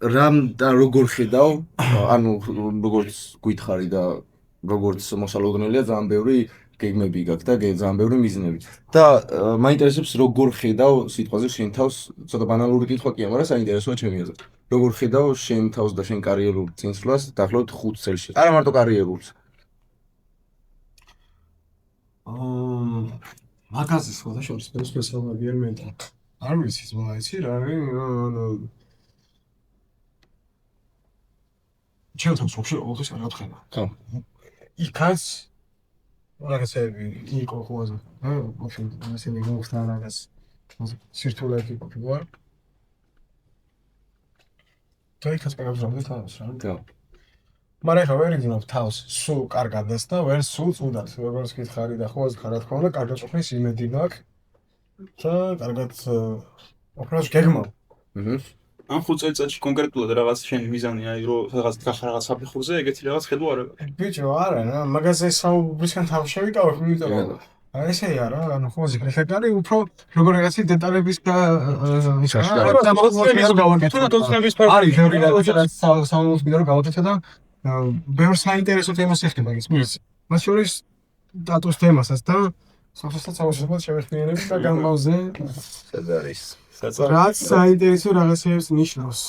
[SPEAKER 1] რამ და როგორ ხედავ, ანუ როგორც გითხარი და როგორც მოსალოდნელია ძალიან ბევრი გეგმები გაქვს და ძალიან ბევრი მიზნები. და მაინტერესებს როგორ ხედავ სიტყვაზე შენ თავს, ცოტა ბანალური კითხვა კი, მაგრამ საინტერესოა ჩემი აზრით. როგორ ხედავ შენ თავს და შენ კარიერულ წინსვლას დაახლოებით 5 წელში. არა მარტო კარიერულს.
[SPEAKER 3] მაგაზე სხვა შორის სპეციალურები არ მეტა. არ ვიცი ზმა იცი რა არის ჩემთვის ვაფშე ოღონდ არ გავხდება.
[SPEAKER 1] ხო.
[SPEAKER 3] იქაც რაღაცები იყო ხოლმე. ვაფშე მასენი გუხთა რაღაც სირთულეები ყოფილა. და იქაც პეგავზავდი თავს რა.
[SPEAKER 1] ხო.
[SPEAKER 3] მაგრამ ახლა ვერ იგინებ თავს სულ კარგადას და ვერ სულ წუდად. როგორც გითხარი და ხო რა თქმა უნდა, კარგად ყოფნის იმედი მაქვს. და კარგად ოპერას გეგმავ.
[SPEAKER 2] ამ 5 წელიწადში კონკრეტულად რაღაც შენ მიზანი აი რომ რაღაც გახარ რაღაც საფეხურზე ეგეთი რაღაც ხედვა არა
[SPEAKER 3] ბიჭო არა რა მაგაზე საუბრისგან თავ შევიკავებ იმიტომ რომ ესე არა ანუ ხო ზიქრეხარი უფრო როგორ რაღაცი დეტალების არის ბევრი რაღაც საუბრს მინდა რომ გავაკეთო და ბევრ საინტერესო თემას ეხება ის მას შორის დატოს თემასაც და სოციალურად აუცილებლად შევეხმიერებ და გამავზე
[SPEAKER 2] სად არის
[SPEAKER 3] რაც საინტერესო რაღაცებს ნიშნავს.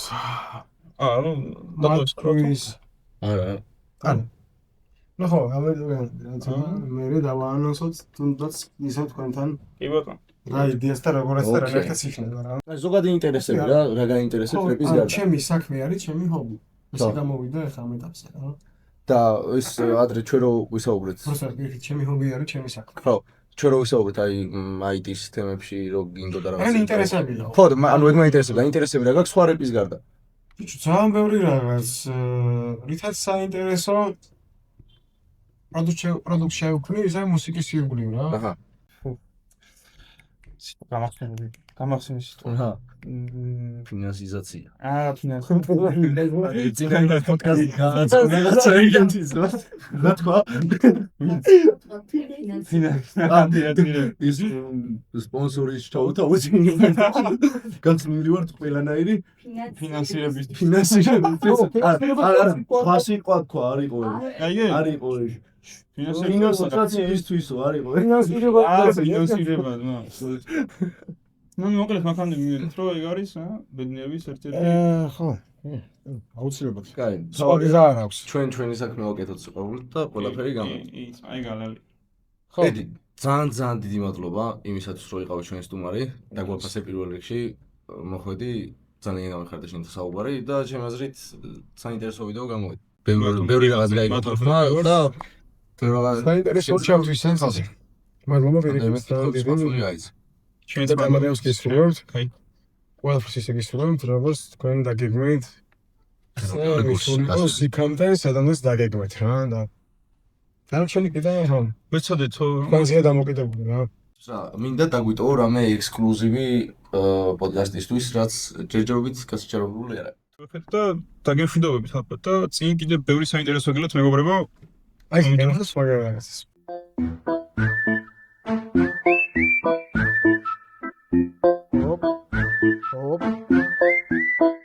[SPEAKER 2] ანუ დაგოწყროს.
[SPEAKER 1] არა.
[SPEAKER 3] ანუ. ნუ ხო, მე დავაანონსოთ თუნდაც ისე თქვენთან.
[SPEAKER 2] კი ბატონო.
[SPEAKER 3] რა იდეას და როგორაც და რა ერთად იქნება რა.
[SPEAKER 1] ზოგადი ინტერესები რა გაინტერესებს რეპის გარდა.
[SPEAKER 3] ჩემი საქმე არის, ჩემი ჰობი. ესე გამოვიდა ახლა ამ ეტაპზე რა.
[SPEAKER 1] და ეს ადრე ჩვენ რო ვისაუბრეთ.
[SPEAKER 3] პროსტა პირიქით, ჩემი ჰობი არის, ჩემი საქმე.
[SPEAKER 1] ხო. ჩვენ რო ვისაუბრეთ აი IT სისტემებში რო გინდოდა რაღაცა.
[SPEAKER 3] ან ინტერესებია.
[SPEAKER 1] ხო, ანუ ეგ მაინტერესებდა, ინტერესები რა გაქვს სხვა რეპის გარდა.
[SPEAKER 3] ბიჭო, ძალიან ბევრი რაღაც, რითაც საინტერესო პროდუქტ შევქმნი, ისე მუსიკის ირგვლივ რა.
[SPEAKER 1] აჰა.
[SPEAKER 2] გამახსენე სიტყვა.
[SPEAKER 1] აჰა. ფინანსიზაცია.
[SPEAKER 2] ფინანსიზაცია.
[SPEAKER 1] ძინაი პოდკასტი რაღაცა ეგეთისა. რა თქვა? ფინანსიზაცია. ის სპონსორის ჩაუთავაზი. განცმული ვარ ყველანაირი
[SPEAKER 2] ფინანსირების.
[SPEAKER 1] არა, ფასი თქვა არისო. არისო. ფინანსიზაციისთვისო არისო.
[SPEAKER 2] ფინანსირება, ნუ მოკლედ მაგამდე მივედით რომ ეგ არის ბედნიერების ერთ-ერთი
[SPEAKER 3] ხო აუცილებლად
[SPEAKER 1] კაი
[SPEAKER 3] სხვაგი ზარ აქვს
[SPEAKER 1] ჩვენი საქმე ვაკეთოთ სიყვარულით და ყველაფერი გამა
[SPEAKER 2] აი გალალი
[SPEAKER 1] ხო ძალიან დიდი მადლობა იმისათვის რომ იყავი ჩვენი სტუმარი და გვაფასე პირველ რიგში მოხვედი ძალიან გამიხარდა შენთან საუბარი და ჩემი აზრით საინტერესო ვიდეო გამოვიდა ბევრი რაღაც გაიგოთქმა და
[SPEAKER 3] საინტერესო ჩემთვის სენსაცი მადლობა პირიქით
[SPEAKER 2] ჩვენც
[SPEAKER 3] მადლობს გისურვებთ
[SPEAKER 2] აი
[SPEAKER 3] ყველაფერს ისე გისურვებთ როგორც თქვენ დაგეგმეთ იქამდე სადამდეც დაგეგმეთ რა და დანარჩენი კიდე რა
[SPEAKER 2] მეცადეთ
[SPEAKER 3] თქვენზეა დამოკიდებული რა
[SPEAKER 1] მინდა დაგვიტოვო რამე ექსკლუზივი პოდკასტისთვის რაც ჯერჯერობით გასაჩერებული არა
[SPEAKER 2] და დაგემშვიდობებით ალბათ და წინ კიდე ბევრი საინტერესო გელოთ მეგობრებო
[SPEAKER 3] აი გენახოს მაგალითად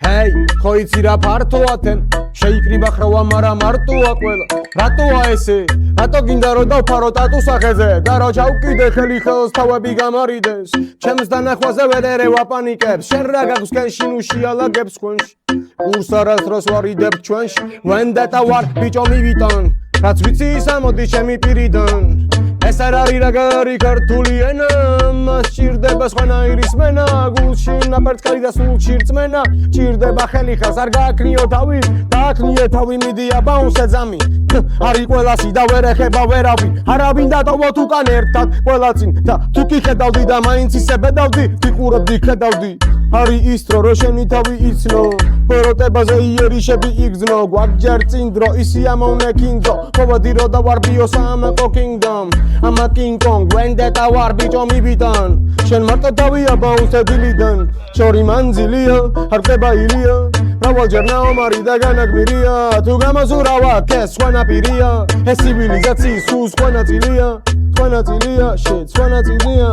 [SPEAKER 6] Hey, ხო იცი რა ფართოათენ შეიკრიბა ხროვა მარა მარტოა ყველა რატოა ესე რატო გინდა რომ დავფარო ტატუ სახეზე და რა ჩავკიდე ხელი ხელს თავები გამარიდეს ჩემს დანახვაზე ვერ ერევა პანიკებს შენ რა გაქვს კენშინ უშიალაგებს თქვენში გურს არასდროს ვარიდებ ჩვენში ვენდეტა ვარ ბიჭო მივიტან რაც ვიცი ის ამოდი ჩემი პირიდან ეს არ არის რაღაცა ქართული ენა მას ჭირდება სხვანაირი სმენა გულში ნაპერწკალი და სულში რწმენა ჭირდება ხელი ხელს არ გააქნიო თავი დააქნიე თავი მიდია ბაუნსე ძამი არის ყველასი და ვერ ეხება ვერავინ არავინ დატოვოთ უკან ერთად ყველა წინ და თუ კი ხედავდი და მაინც ისე ბედავდი ვიყურებდი ხედავდი არის ის დრო რომ შენი თავი იცნო პოროტებაზე იერიშები იგზნო გვაგჯერ წინ დრო ისი ამოვნე კინძო მოვადი რო დავარბიო სამაკო kingdom ამა king kong ვენდეტა ვარ ბიჭო მივიტან შენ მარტო თავია ბაუნსე დილიდან შორი მანძილია არ ხდება ილია მრავალჯერ ნაომარი და განაგმირია თუ გამოზურავა ეს სხვანაპირია ეს ცივილიზაციის სულ სხვანაწილია shit სხვანაწილია